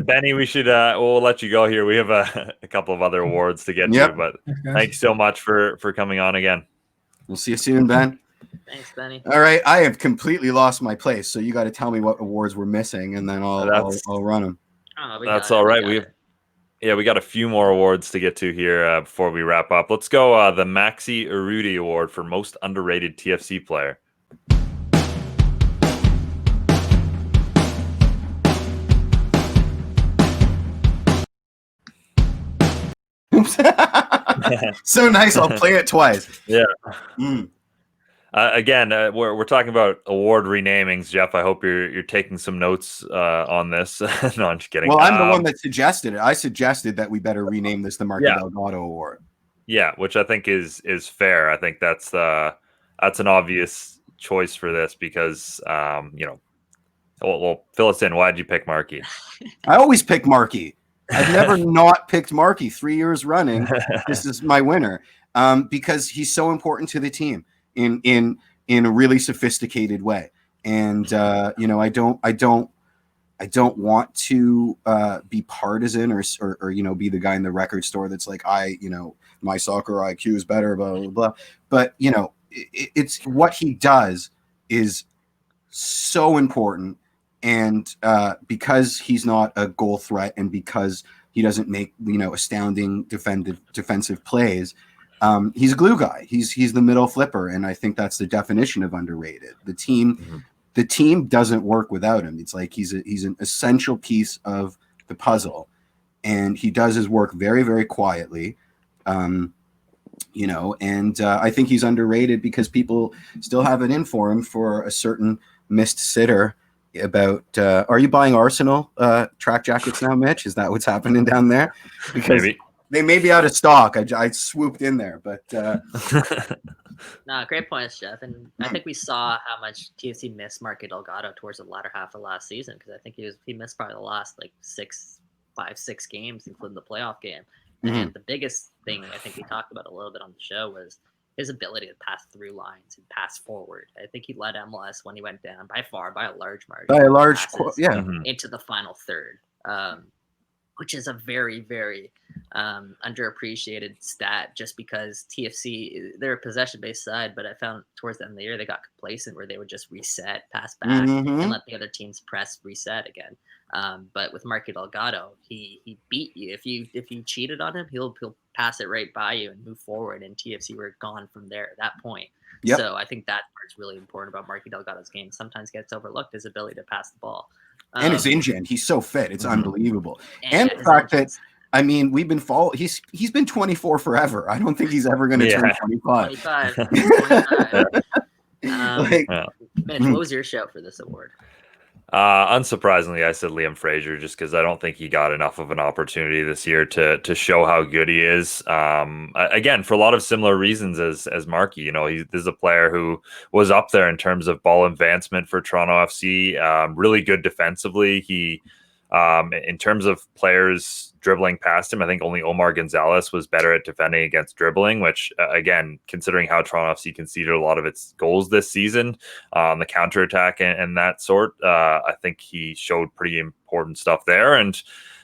Benny, we should we'll let you go here. We have a couple of other awards to get to, Yep. but Thanks, guys. thanks so much for coming on again. We'll see you soon, Ben. Thanks, Benny. All right, I have completely lost my place, so you got to tell me what awards we're missing, and then I'll run them. Oh, we That's got it, all we right. got it. We got a few more awards to get to here before we wrap up. Let's go the Maxi Urruti Award for Most Underrated TFC Player. So nice. I'll play it twice. Yeah. Mm. Again, we're talking about award renamings, Jeff. I hope you're taking some notes on this. No, I'm just kidding. Well, I'm the one that suggested it. I suggested that we better rename this the Marco Delgado Award. Yeah, which I think is fair. I think that's an obvious choice for this because well, fill us in. Why did you pick Markey? I always pick Markey. I've never not picked Markey 3 years running. This is my winner because he's so important to the team in a really sophisticated way. And I don't want to be partisan or be the guy in the record store that's like my soccer IQ is better, blah blah blah. But it's what he does is so important. And because he's not a goal threat and because he doesn't make, astounding defensive plays, he's a glue guy. He's the middle flipper. And I think that's the definition of underrated. The team doesn't work without him. It's like he's an essential piece of the puzzle. And he does his work very, very quietly. And I think he's underrated because people still have it in for him for a certain missed sitter. About are you buying Arsenal track jackets now, Mitch? Is that what's happening down there? Because Maybe. they may be out of stock. I swooped in there, but No, great points, Jeff. And I think we saw how much TFC missed Marco Delgado towards the latter half of last season because I think he missed probably the last like 5-6 games, including the playoff game. And the biggest thing I think we talked about a little bit on the show was his ability to pass through lines and pass forward. I think he led MLS when he went down by a large margin. by a large, Mhm. Into the final third, which is a very, very underappreciated stat just because TFC, they're a possession-based side, but I found towards the end of the year they got complacent where they would just reset, pass back, and let the other teams press, reset again. But with Marco Delgado, he beat you. If you cheated on him, he'll pass it right by you and move forward, and TFC were gone from there at that point. Yep. So I think that part's really important about Marco Delgado's game. Sometimes gets overlooked, his ability to pass the ball. and his engine, he's so fit, it's unbelievable. And And the his fact that engines. we've been he's been 24 forever. I don't think he's ever going to turn 25. 25. Like, Mitch, what was your shout for this award? Unsurprisingly, I said Liam Fraser just because I don't think he got enough of an opportunity this year to show how good he is. Again, for a lot of similar reasons as Markey. This is a player who was up there in terms of ball advancement for Toronto FC. Really good defensively. He, in terms of players dribbling past him, I think only Omar Gonzalez was better at defending against dribbling, which again, considering how Toronto FC conceded a lot of its goals this season on the counterattack and that sort, I think he showed pretty important stuff there. And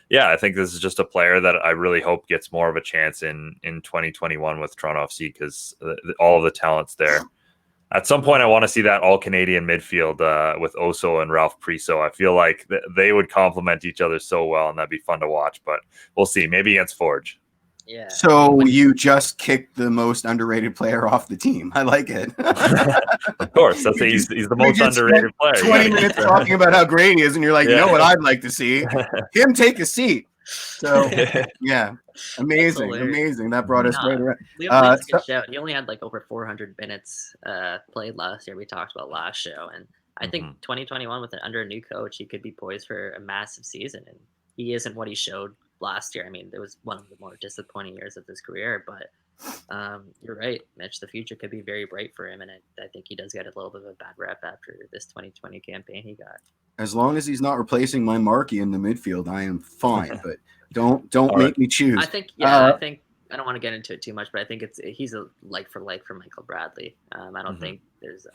yeah, I think this is just a player that I really hope gets more of a chance in 2021 with Toronto FC because all of the talent's there. At some point, I want to see that all-Canadian midfield with Oso and Ralph Priso. I feel like they would complement each other so well, and that'd be fun to watch. But we'll see. Maybe against Forge. Yeah. so you just kicked the most underrated player off the team. I like it. Of course, he's the most just underrated player. 20 minutes talking about how great he is, and you're like, you know what I'd like to see? Him take a seat. So yeah, amazing. That brought us right around. Leopold's a good shout. He only had like over 400 minutes played last year. We talked about last show, and I think 2021 under a new coach, he could be poised for a massive season. And he isn't what he showed last year. I mean, it was one of the more disappointing years of his career, but you're right, Mitch. The future could be very bright for him, and I think he does get a little bit of a bad rep after this 2020 campaign he got. As long as he's not replacing my Markey in the midfield, I am fine. But don't make me choose. I think I don't want to get into it too much, but I think he's a like for Michael Bradley. I don't think there's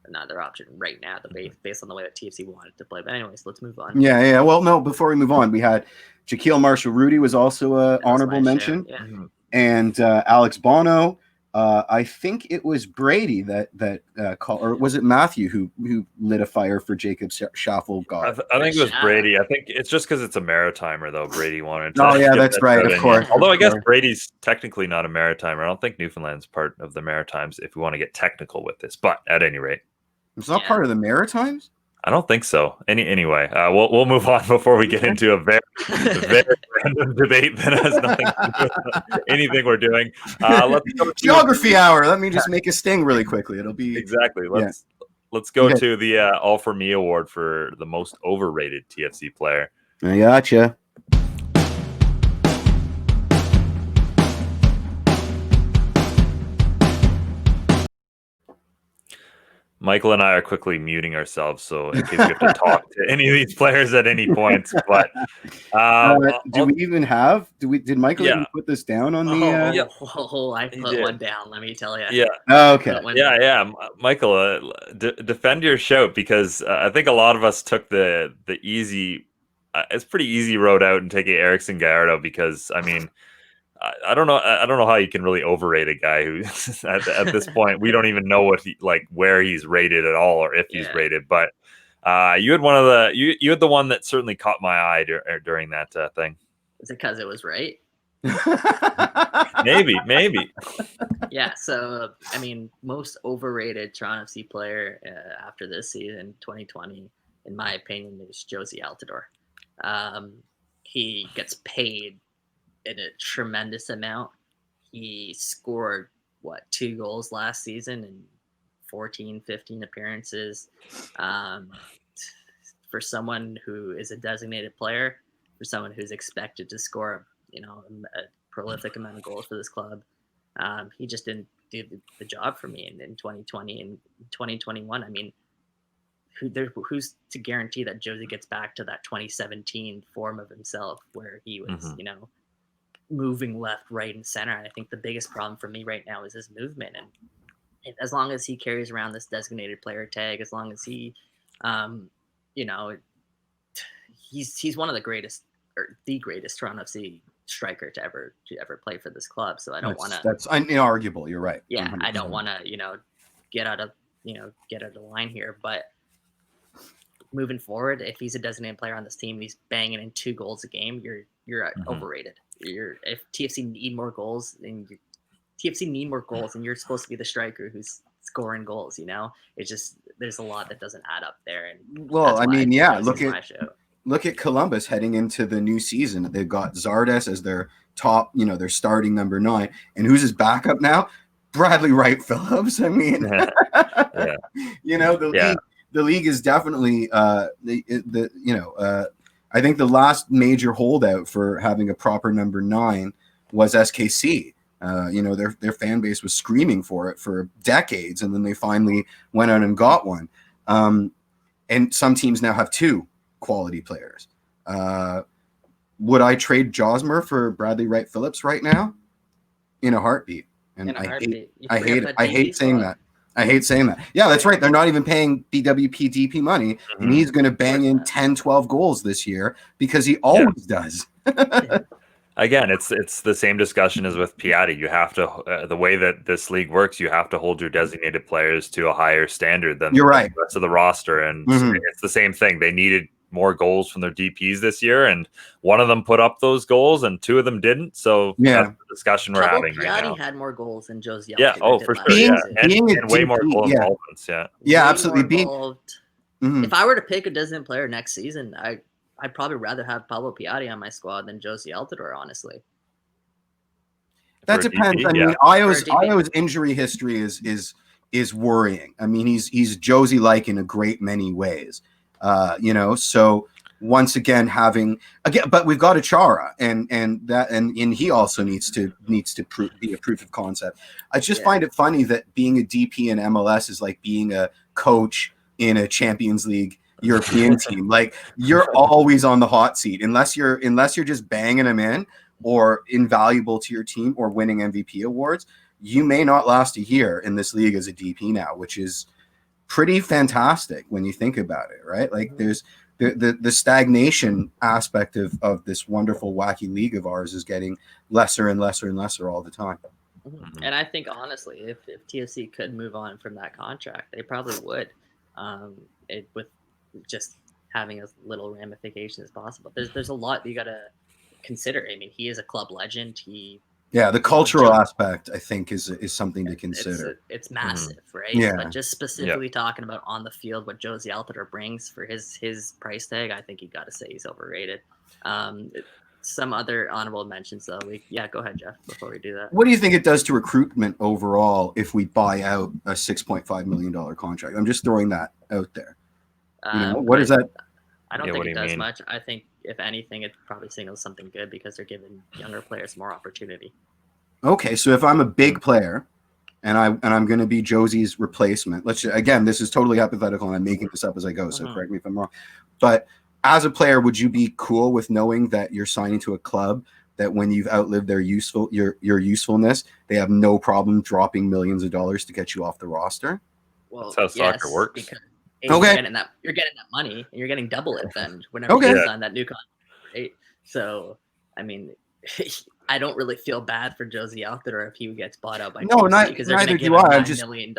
another option right now, based on the way that TFC wanted to play. But anyways, let's move on. Yeah. Well, no, before we move on, we had Shaquille Marshall-Rudy was also an honorable mention. Yeah. And Alex Bono. I think it was Brady that called, or was it Matthew who lit a fire for Jacob Schaffel? I think it was Brady. I think it's just because it's a Maritimer, though. Brady wanted to. Oh, yeah, that's right, of course. Although I guess Brady's technically not a Maritimer. I don't think Newfoundland's part of the Maritimes, if we want to get technical with this. But at any rate, it's not part of the Maritimes? I don't think so. Anyway, we'll move on before we get into a very random debate that has nothing to do with anything we're doing. Let's go to Geography hour. Let me just make a sting really quickly. It'll be exactly. Let's go to the All For Me award for the most overrated TFC player. I gotcha. Michael and I are quickly muting ourselves, so in case we have to talk to any of these players at any point. But do we even have? Did Michael even put this down on the? I put one down. Let me tell you. Yeah. Oh, okay. Michael, defend your shout, because I think a lot of us took the easy. It's pretty easy road out and taking Erickson Gallardo, because I mean. I don't know how you can really overrate a guy who at this point we don't even know where he's rated at all, or if he's rated. But you had you had the one that certainly caught my eye during that thing. Is it because it was right? Maybe. Yeah. So I mean, most overrated Toronto FC player after this season, 2020, in my opinion, is Josie Altidore. He gets paid in a tremendous amount. He scored 2 goals last season in 15 appearances. For someone who is a designated player, for someone who's expected to score, a prolific amount of goals for this club, he just didn't do the job for me in 2020 and 2021. I mean, who's to guarantee that Josie gets back to that 2017 form of himself where he was, moving left, right, and center? And I think the biggest problem for me right now is his movement. And as long as he carries around this designated player tag, as long as he, he's one of the greatest, or the greatest Toronto FC striker to ever play for this club. So I don't want to. That's inarguable. You're right. Yeah, 100%. I don't want to, get out of the line here, but. Moving forward, if he's a designated player on this team and he's banging in 2 goals a game, you're overrated. If TFC need more goals, and you're supposed to be the striker who's scoring goals. It's just there's a lot that doesn't add up there. And look at Columbus heading into the new season. They've got Zardes as their top, their starting number 9, and who's his backup now? Bradley Wright Phillips. I mean, the league is definitely I think the last major holdout for having a proper number 9 was SKC. Their fan base was screaming for it for decades, and then they finally went out and got one. And some teams now have 2 quality players. Would I trade Josmer for Bradley Wright Phillips right now? In a heartbeat. And I hate saying that. I hate saying that. Yeah, that's right. They're not even paying BWP DP money, and he's going to bang in 10, 12 goals this year because he always does. Again, it's the same discussion as with Piatti. You have to, the way that this league works, you have to hold your designated players to a higher standard than the rest of the roster. And it's the same thing. They needed more goals from their DPs this year, and one of them put up those goals and 2 of them didn't. So that's the discussion we're having right now. Piatti had more goals than Josie. For sure. And way more goal involvements. Yeah, absolutely. If I were to pick a designated player next season, I I'd probably rather have Pablo Piatti on my squad than Josie Altidore, honestly. That For a depends. DP, I mean, yeah. Io's injury history is worrying. I mean, he's Josie-like in a great many ways. So once again but we've got Achara, and he also needs to be a proof of concept. I just find it funny that being a DP in MLS is like being a coach in a Champions League European team. Like, you're always on the hot seat unless you're just banging them in or invaluable to your team or winning MVP awards. You may not last a year in this league as a DP now, which is pretty fantastic when you think about it, right? Like, there's the stagnation aspect of this wonderful, wacky league of ours is getting lesser and lesser and lesser all the time. And I think, honestly, if TFC could move on from that contract, they probably would, with just having as little ramifications as possible. There's a lot you got to consider. I mean, he is a club legend. The cultural aspect, I think, is something to consider. It's massive, right? Yeah. But just specifically talking about on the field, what Josie Altidore brings for his price tag, I think you got to say he's overrated. Some other honorable mentions, though. Go ahead, Jeff, before we do that. What do you think it does to recruitment overall if we buy out a $6.5 million contract? I'm just throwing that out there. What is that? I don't think it does much. I think, if anything, it probably signals something good because they're giving younger players more opportunity. Okay, so if I'm a big player and I'm going to be Josie's replacement, again, this is totally hypothetical and I'm making this up as I go, so correct me if I'm wrong. But as a player, would you be cool with knowing that you're signing to a club that when you've outlived your usefulness, they have no problem dropping millions of dollars to get you off the roster? Well, that's how soccer works. You're getting that money, and you're getting double it then whenever you sign that new contract, right? So, I mean, I don't really feel bad for Josie Altidore if he gets bought out by TFC, because they're going to give him $9 million.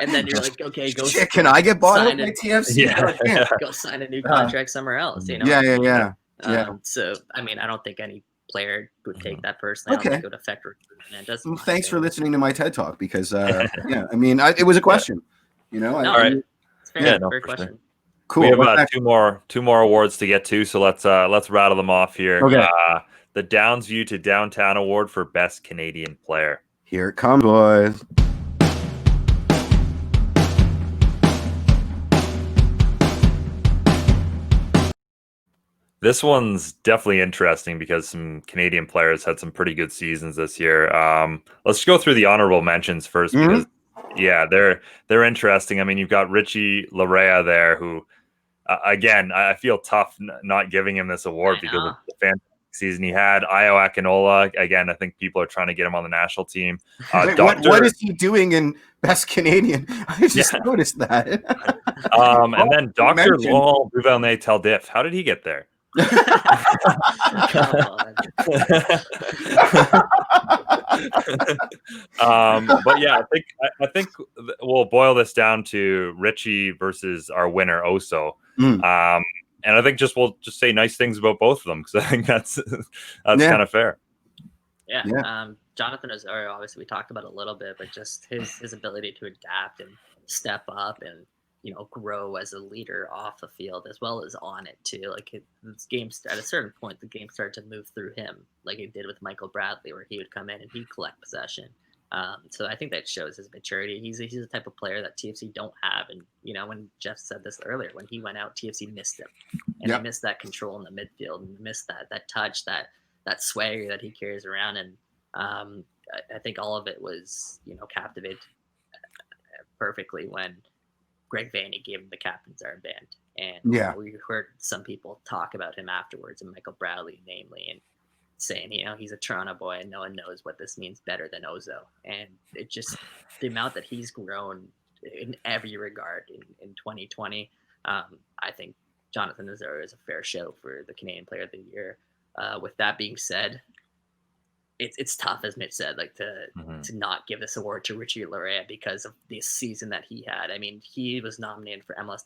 And then you're like, okay, go. Can I get bought out by TFC? Go sign a new contract somewhere else. Yeah. So, I mean, I don't think any player would take that personally. I don't think it would affect recruitment. Well, thanks for listening to my TED Talk because, I mean, it was a question. All right. It's fair question. Sure. Cool. We have two more awards to get to, so let's rattle them off here. Okay. The Downsview to Downtown Award for Best Canadian Player. Here it comes, boys. This one's definitely interesting because some Canadian players had some pretty good seasons this year. Let's go through the honorable mentions first because they're interesting. I mean, you've got Richie Laryea there, who, again, I feel tough not giving him this award because of the fantastic season he had. Ayo Akinola, again, I think people are trying to get him on the national team. Wait, what is he doing in Best Canadian? I just noticed that. And then Dr. Laurent Duvernay-Tardif. How did he get there? But yeah, I think we'll boil this down to Richie versus our winner Oso. And I think we'll just say nice things about both of them because I think that's kind of fair. Jonathan Osorio, obviously we talked about a little bit, but just his ability to adapt and step up and grow as a leader off the field as well as on it too. Like this game, at a certain point, the game started to move through him, like it did with Michael Bradley, where he would come in and he'd collect possession. So I think that shows his maturity. He's the type of player that TFC don't have. And when Jeff said this earlier, when he went out, TFC missed him, and they missed that control in the midfield, and missed that touch, that swagger that he carries around. And I think all of it was captivated perfectly when Greg Vanney gave him the captain's armband. And we heard some people talk about him afterwards, and Michael Bradley namely, and saying, he's a Toronto boy and no one knows what this means better than Ozo. And it just, the amount that he's grown in every regard in 2020, I think Jonathan Osorio is a fair show for the Canadian Player of the Year. With that being said, it's tough, as Mitch said, like to not give this award to Richie Laryea because of the season that he had. I mean, he was nominated for MLS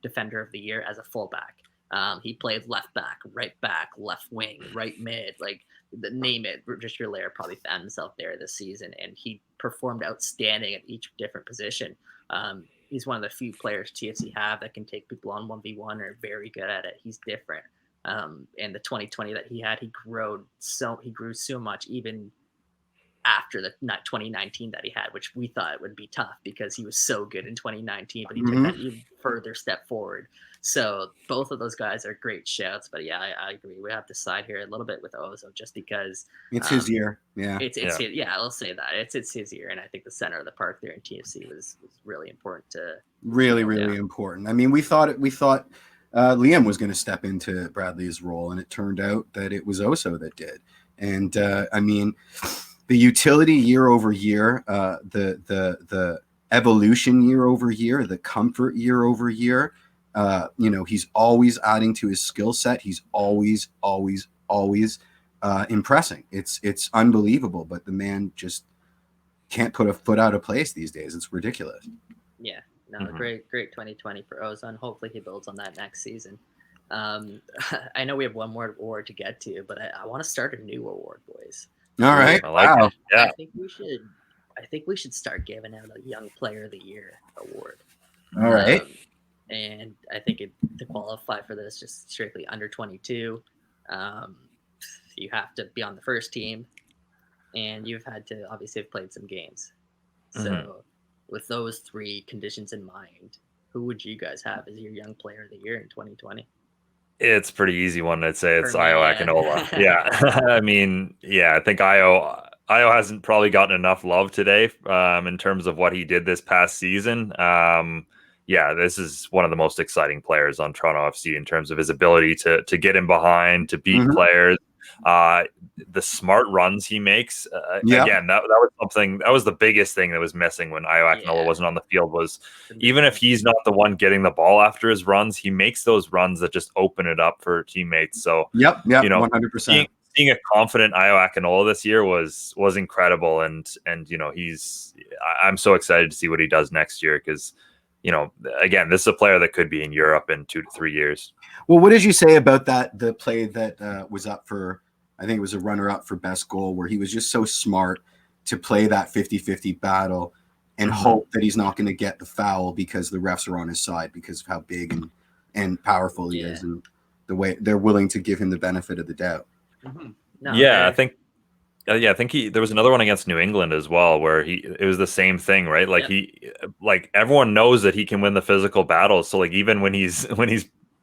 Defender of the Year as a fullback. He played left back, right back, left wing, right mid. Like name it, just Lair probably found himself there this season, and he performed outstanding at each different position. He's one of the few players TFC have that can take people on 1v1 or very good at it. He's different. And the 2020 that he had, he grew so much, even after the 2019 that he had, which we thought would be tough because he was so good in 2019, but he took that even further step forward. So both of those guys are great shouts. But yeah, I agree. We have to side here a little bit with Ozo just because it's his year. Yeah, it's his, I'll say that it's his year, and I think the center of the park there in TFC was really important to really important. I mean, we thought Liam was going to step into Bradley's role, and it turned out that it was Oso that did. And I mean, the utility year over year, the evolution year over year, the comfort year over year. He's always adding to his skill set. He's always impressing. It's unbelievable, but the man just can't put a foot out of place these days. It's ridiculous. Yeah, no, great 2020 for Ozan. Hopefully he builds on that next season. I know we have one more award to get to, but I want to start a new award, boys. All right. I like it. Yeah. I think we should start giving out a Young Player of the Year award. All right. And I think to qualify for this, just strictly under 22, you have to be on the first team, and you've had to obviously have played some games. So with those three conditions in mind, who would you guys have as your Young Player of the Year in 2020? It's a pretty easy one. I'd say it's Ayo Akinola. Yeah. I mean, I think Ayo hasn't probably gotten enough love today in terms of what he did this past season. This is one of the most exciting players on Toronto FC in terms of his ability to get in behind, to beat players. The smart runs he makes. Again, that was something, that was the biggest thing that was missing when Ayo Akinola wasn't on the field, was even if he's not the one getting the ball after his runs, he makes those runs that just open it up for teammates. So, 100%. Seeing a confident Ayo Akinola this year was incredible. And I'm so excited to see what he does next year because, again, this is a player that could be in Europe in 2 to 3 years. Well, what did you say about the play that was up for, I think it was a runner-up for best goal, where he was just so smart to play that 50-50 battle and hope that he's not going to get the foul because the refs are on his side because of how big and powerful he is and the way they're willing to give him the benefit of the doubt. I think there was another one against New England as well where it was the same thing, right? Like everyone knows that he can win the physical battles. So like even when he's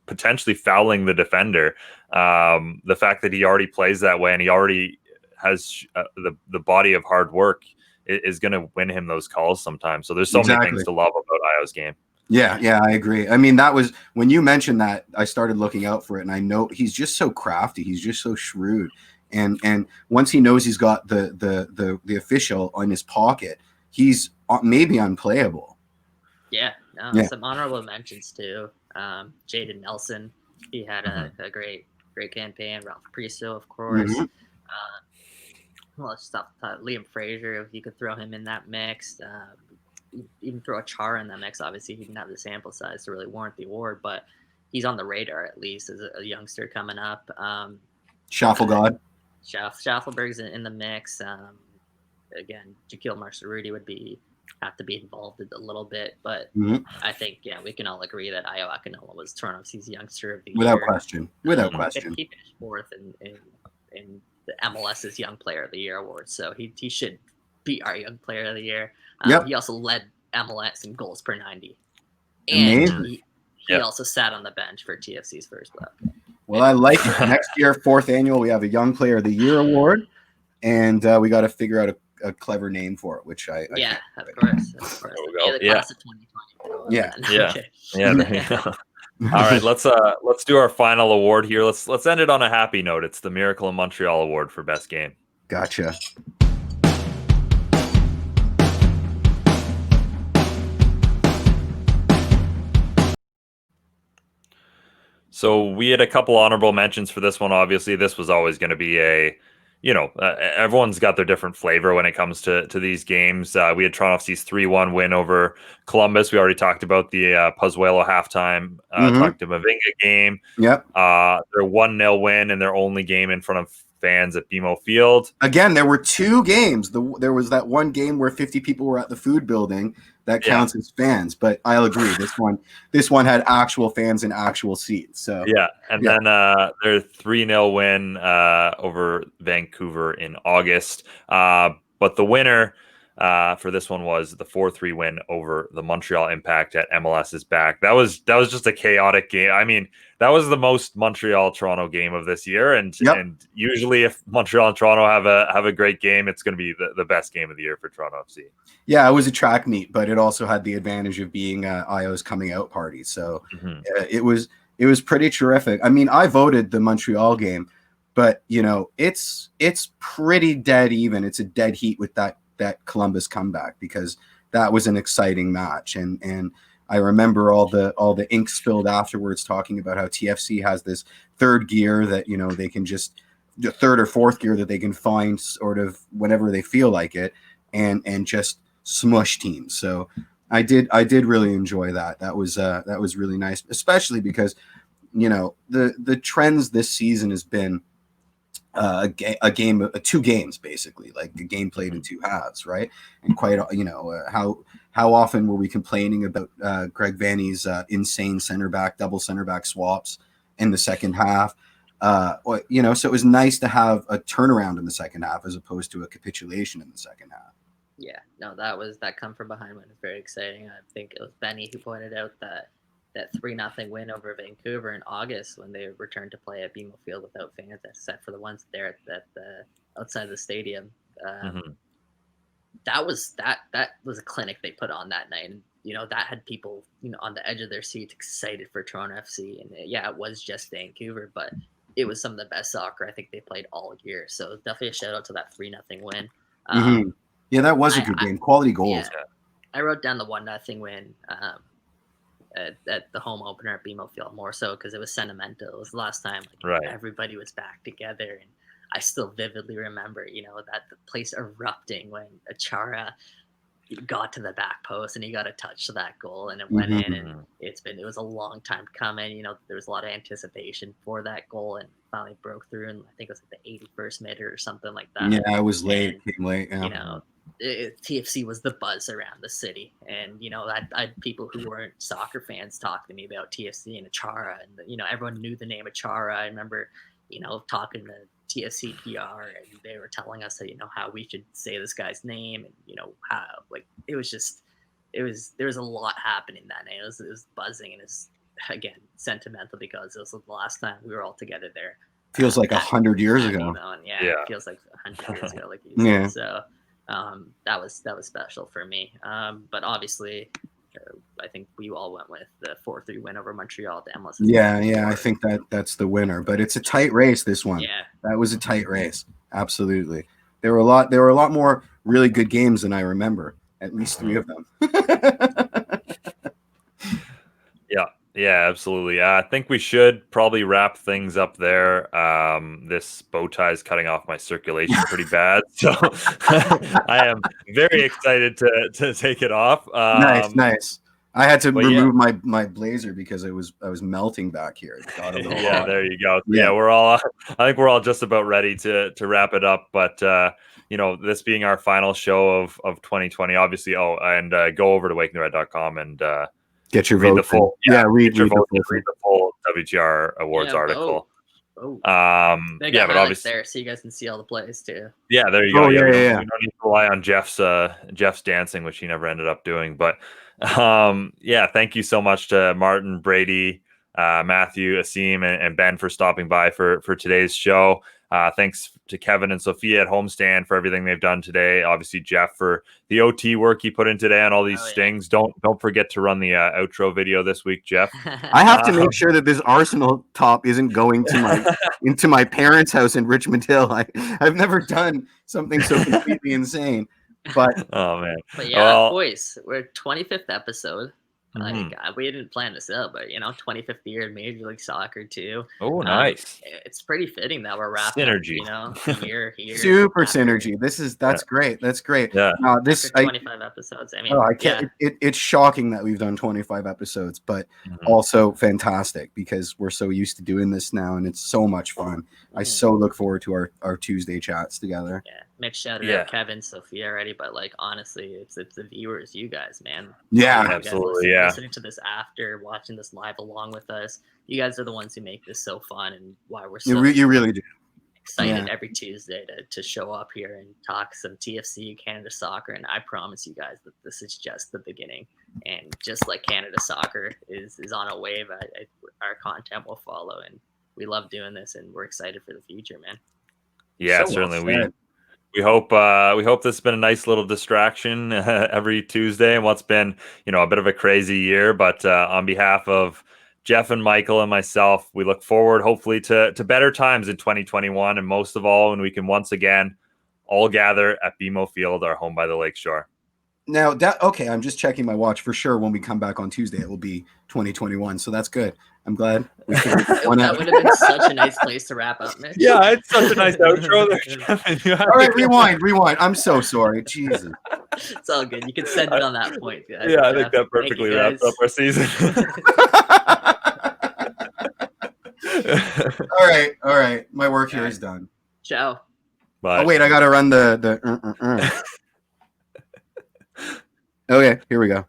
potentially fouling the defender, the fact that he already plays that way and he already has the body of hard work is going to win him those calls sometimes. So there's so many things to love about Ayo's game. Yeah, I agree. I mean, that was when you mentioned that, I started looking out for it, and I know he's just so crafty. He's just so shrewd. And once he knows he's got the official on his pocket, he's maybe unplayable. Some honorable mentions too. Jaden Nelson, he had a great campaign. Ralph Priso, of course. Liam Fraser, if you could throw him in that mix. Even throw a Chara in that mix. Obviously, he didn't have the sample size to really warrant the award, but he's on the radar at least as a youngster coming up. Schaffelgod. Schaffelberg's in the mix. Again, Jaquil Marceruti would have to be involved a little bit, but I think we can all agree that Ayo Akinola was Toronto FC's youngster of the year. Question. Without question. He finished fourth in the MLS's Young Player of the Year award, so he should be our Young Player of the Year. He also led MLS in goals per 90, and he also sat on the bench for TFC's first lap. Well, I like it. Next year, 4th annual, we have a Young Player of the Year award, and we got to figure out a clever name for it, which I of course. There we go. The class of 2020. There you go. All right, let's do our final award here. Let's end it on a happy note. It's the Miracle in Montreal award for best game. Gotcha. So we had a couple honorable mentions for this one. Obviously, this was always going to be everyone's got their different flavor when it comes to these games. We had Toronto FC's 3-1 win over Columbus. We already talked about the Pozuelo halftime, talked to Mavinga game. Yep. Their 1-0 win and their only game in front of fans at BMO Field. Again, there were 2 games. There was that one game where 50 people were at the food building. That counts as fans, but I'll agree. This one had actual fans in actual seats. So then their 3-0 win over Vancouver in August. But the winner for this one was the 4-3 win over the Montreal Impact at MLS's back. That was just a chaotic game. I mean, that was the most Montreal-Toronto game of this year, and usually if Montreal and Toronto have a great game, it's going to be the best game of the year for Toronto FC. Yeah, it was a track meet, but it also had the advantage of being IO's coming out party. So it was pretty terrific. I mean, I voted the Montreal game, but it's pretty dead even. It's a dead heat with that Columbus comeback, because that was an exciting match, and I remember all the ink spilled afterwards talking about how TFC has this third gear that they can just, the third or fourth gear that they can find sort of whenever they feel like it, and just smush teams. So I did really enjoy that. That was really nice, especially because the trends this season has been two games basically, like a game played in 2 halves, right? And quite how often were we complaining about Greg Vanney's insane double center back swaps in the second half? So it was nice to have a turnaround in the second half as opposed to a capitulation in the second half. Yeah, no, that come from behind one is very exciting. I think it was Benny who pointed out that 3-0 win over Vancouver in August when they returned to play at BMO Field without fans, except for the ones there at the outside the stadium. That was a clinic they put on that night, and that had people on the edge of their seats excited for Toronto FC. And it was just Vancouver, but it was some of the best soccer I think they played all year. So definitely a shout out to that 3-0 win. Yeah, that was a good game. Quality goals. Yeah, I wrote down the 1-0 win. At the home opener at BMO Field, more so because it was sentimental. It was the last time everybody was back together, and I still vividly remember, that the place erupting when Achara got to the back post and he got a touch to that goal, and it went in, and it was a long time coming. There was a lot of anticipation for that goal, and finally broke through, and I think it was like the 81st minute or something like that. Yeah, it was late. It came late. Yeah. TFC was the buzz around the city, and I had people who weren't soccer fans talk to me about TFC and Achara, and everyone knew the name Achara. I remember talking to TFC PR, and they were telling us that how we should say this guy's name, and how there was a lot happening that night. It was buzzing, and it's again sentimental because it was the last time we were all together there. Feels like 100 years ago. Yeah, it feels like 100 years ago, like you said. So that was special for me. But obviously, I think we all went with the 4-3 win over Montreal to MLS. Yeah, I think that's the winner. But it's a tight race, this one. Yeah, that was a tight race. Absolutely. There were a lot more really good games than I remember. At least 3 of them. Yeah, absolutely. I think we should probably wrap things up there. This bow tie is cutting off my circulation pretty bad, so I am very excited to take it off. Nice. I had to remove my blazer because I was melting back here. Yeah, there you go. Yeah, I think we're all just about ready to wrap it up. But this being our final show of 2020, obviously. And go over to wakingthered.com and get your read vote. The full, read the full WTR Awards article. But obviously there, so you guys can see all the plays too. Yeah, there you go. We don't need to rely on Jeff's dancing, which he never ended up doing. But thank you so much to Martin, Brady, Matthew, Asim, and Ben for stopping by for today's show. Thanks to Kevin and Sophia at Homestand for everything they've done today. Obviously, Jeff for the OT work he put in today on all these stings. Don't forget to run the outro video this week, Jeff. I have to make sure that this Arsenal top isn't going to into my parents' house in Richmond Hill. I've never done something so completely insane. But boys, we're 25th episode. Like we didn't plan this out, but 25th year in Major League Soccer too. Oh, nice. It's pretty fitting that we're wrapping synergy. up, a year here. Super synergy. That's great. That's great. Yeah. This 25 episodes. I mean, I can't. It's shocking that we've done 25 episodes, but also fantastic because we're so used to doing this now, and it's so much fun. I so look forward to our Tuesday chats together. Yeah, Mitch shouted out Kevin, Sophia already, but like honestly, it's the viewers, you guys, man. Yeah, absolutely. Listening to this after, watching this live along with us, you guys are the ones who make this so fun, and why we're so you really do excited every Tuesday to show up here and talk some TFC Canada Soccer. And I promise you guys that this is just the beginning. And just like Canada Soccer is on a wave, our content will follow, and we love doing this, and we're excited for the future, man. Yeah, So certainly. well We hope this has been a nice little distraction every Tuesday and what's been, a bit of a crazy year. But on behalf of Jeff and Michael and myself, we look forward hopefully to better times in 2021. And most of all, when we can once again all gather at BMO Field, our home by the lakeshore. Now I'm just checking my watch for sure. When we come back on Tuesday, it will be 2021. So that's good. I'm glad. That would have been such a nice place to wrap up, Mitch. Yeah, it's such a nice outro there. All right, rewind. I'm so sorry. Jesus. It's all good. You can send it on that point, guys. Yeah, I think that perfectly wraps up our season. All right. My work here is done. Ciao. Bye. Oh wait, I gotta run the. Okay, here we go.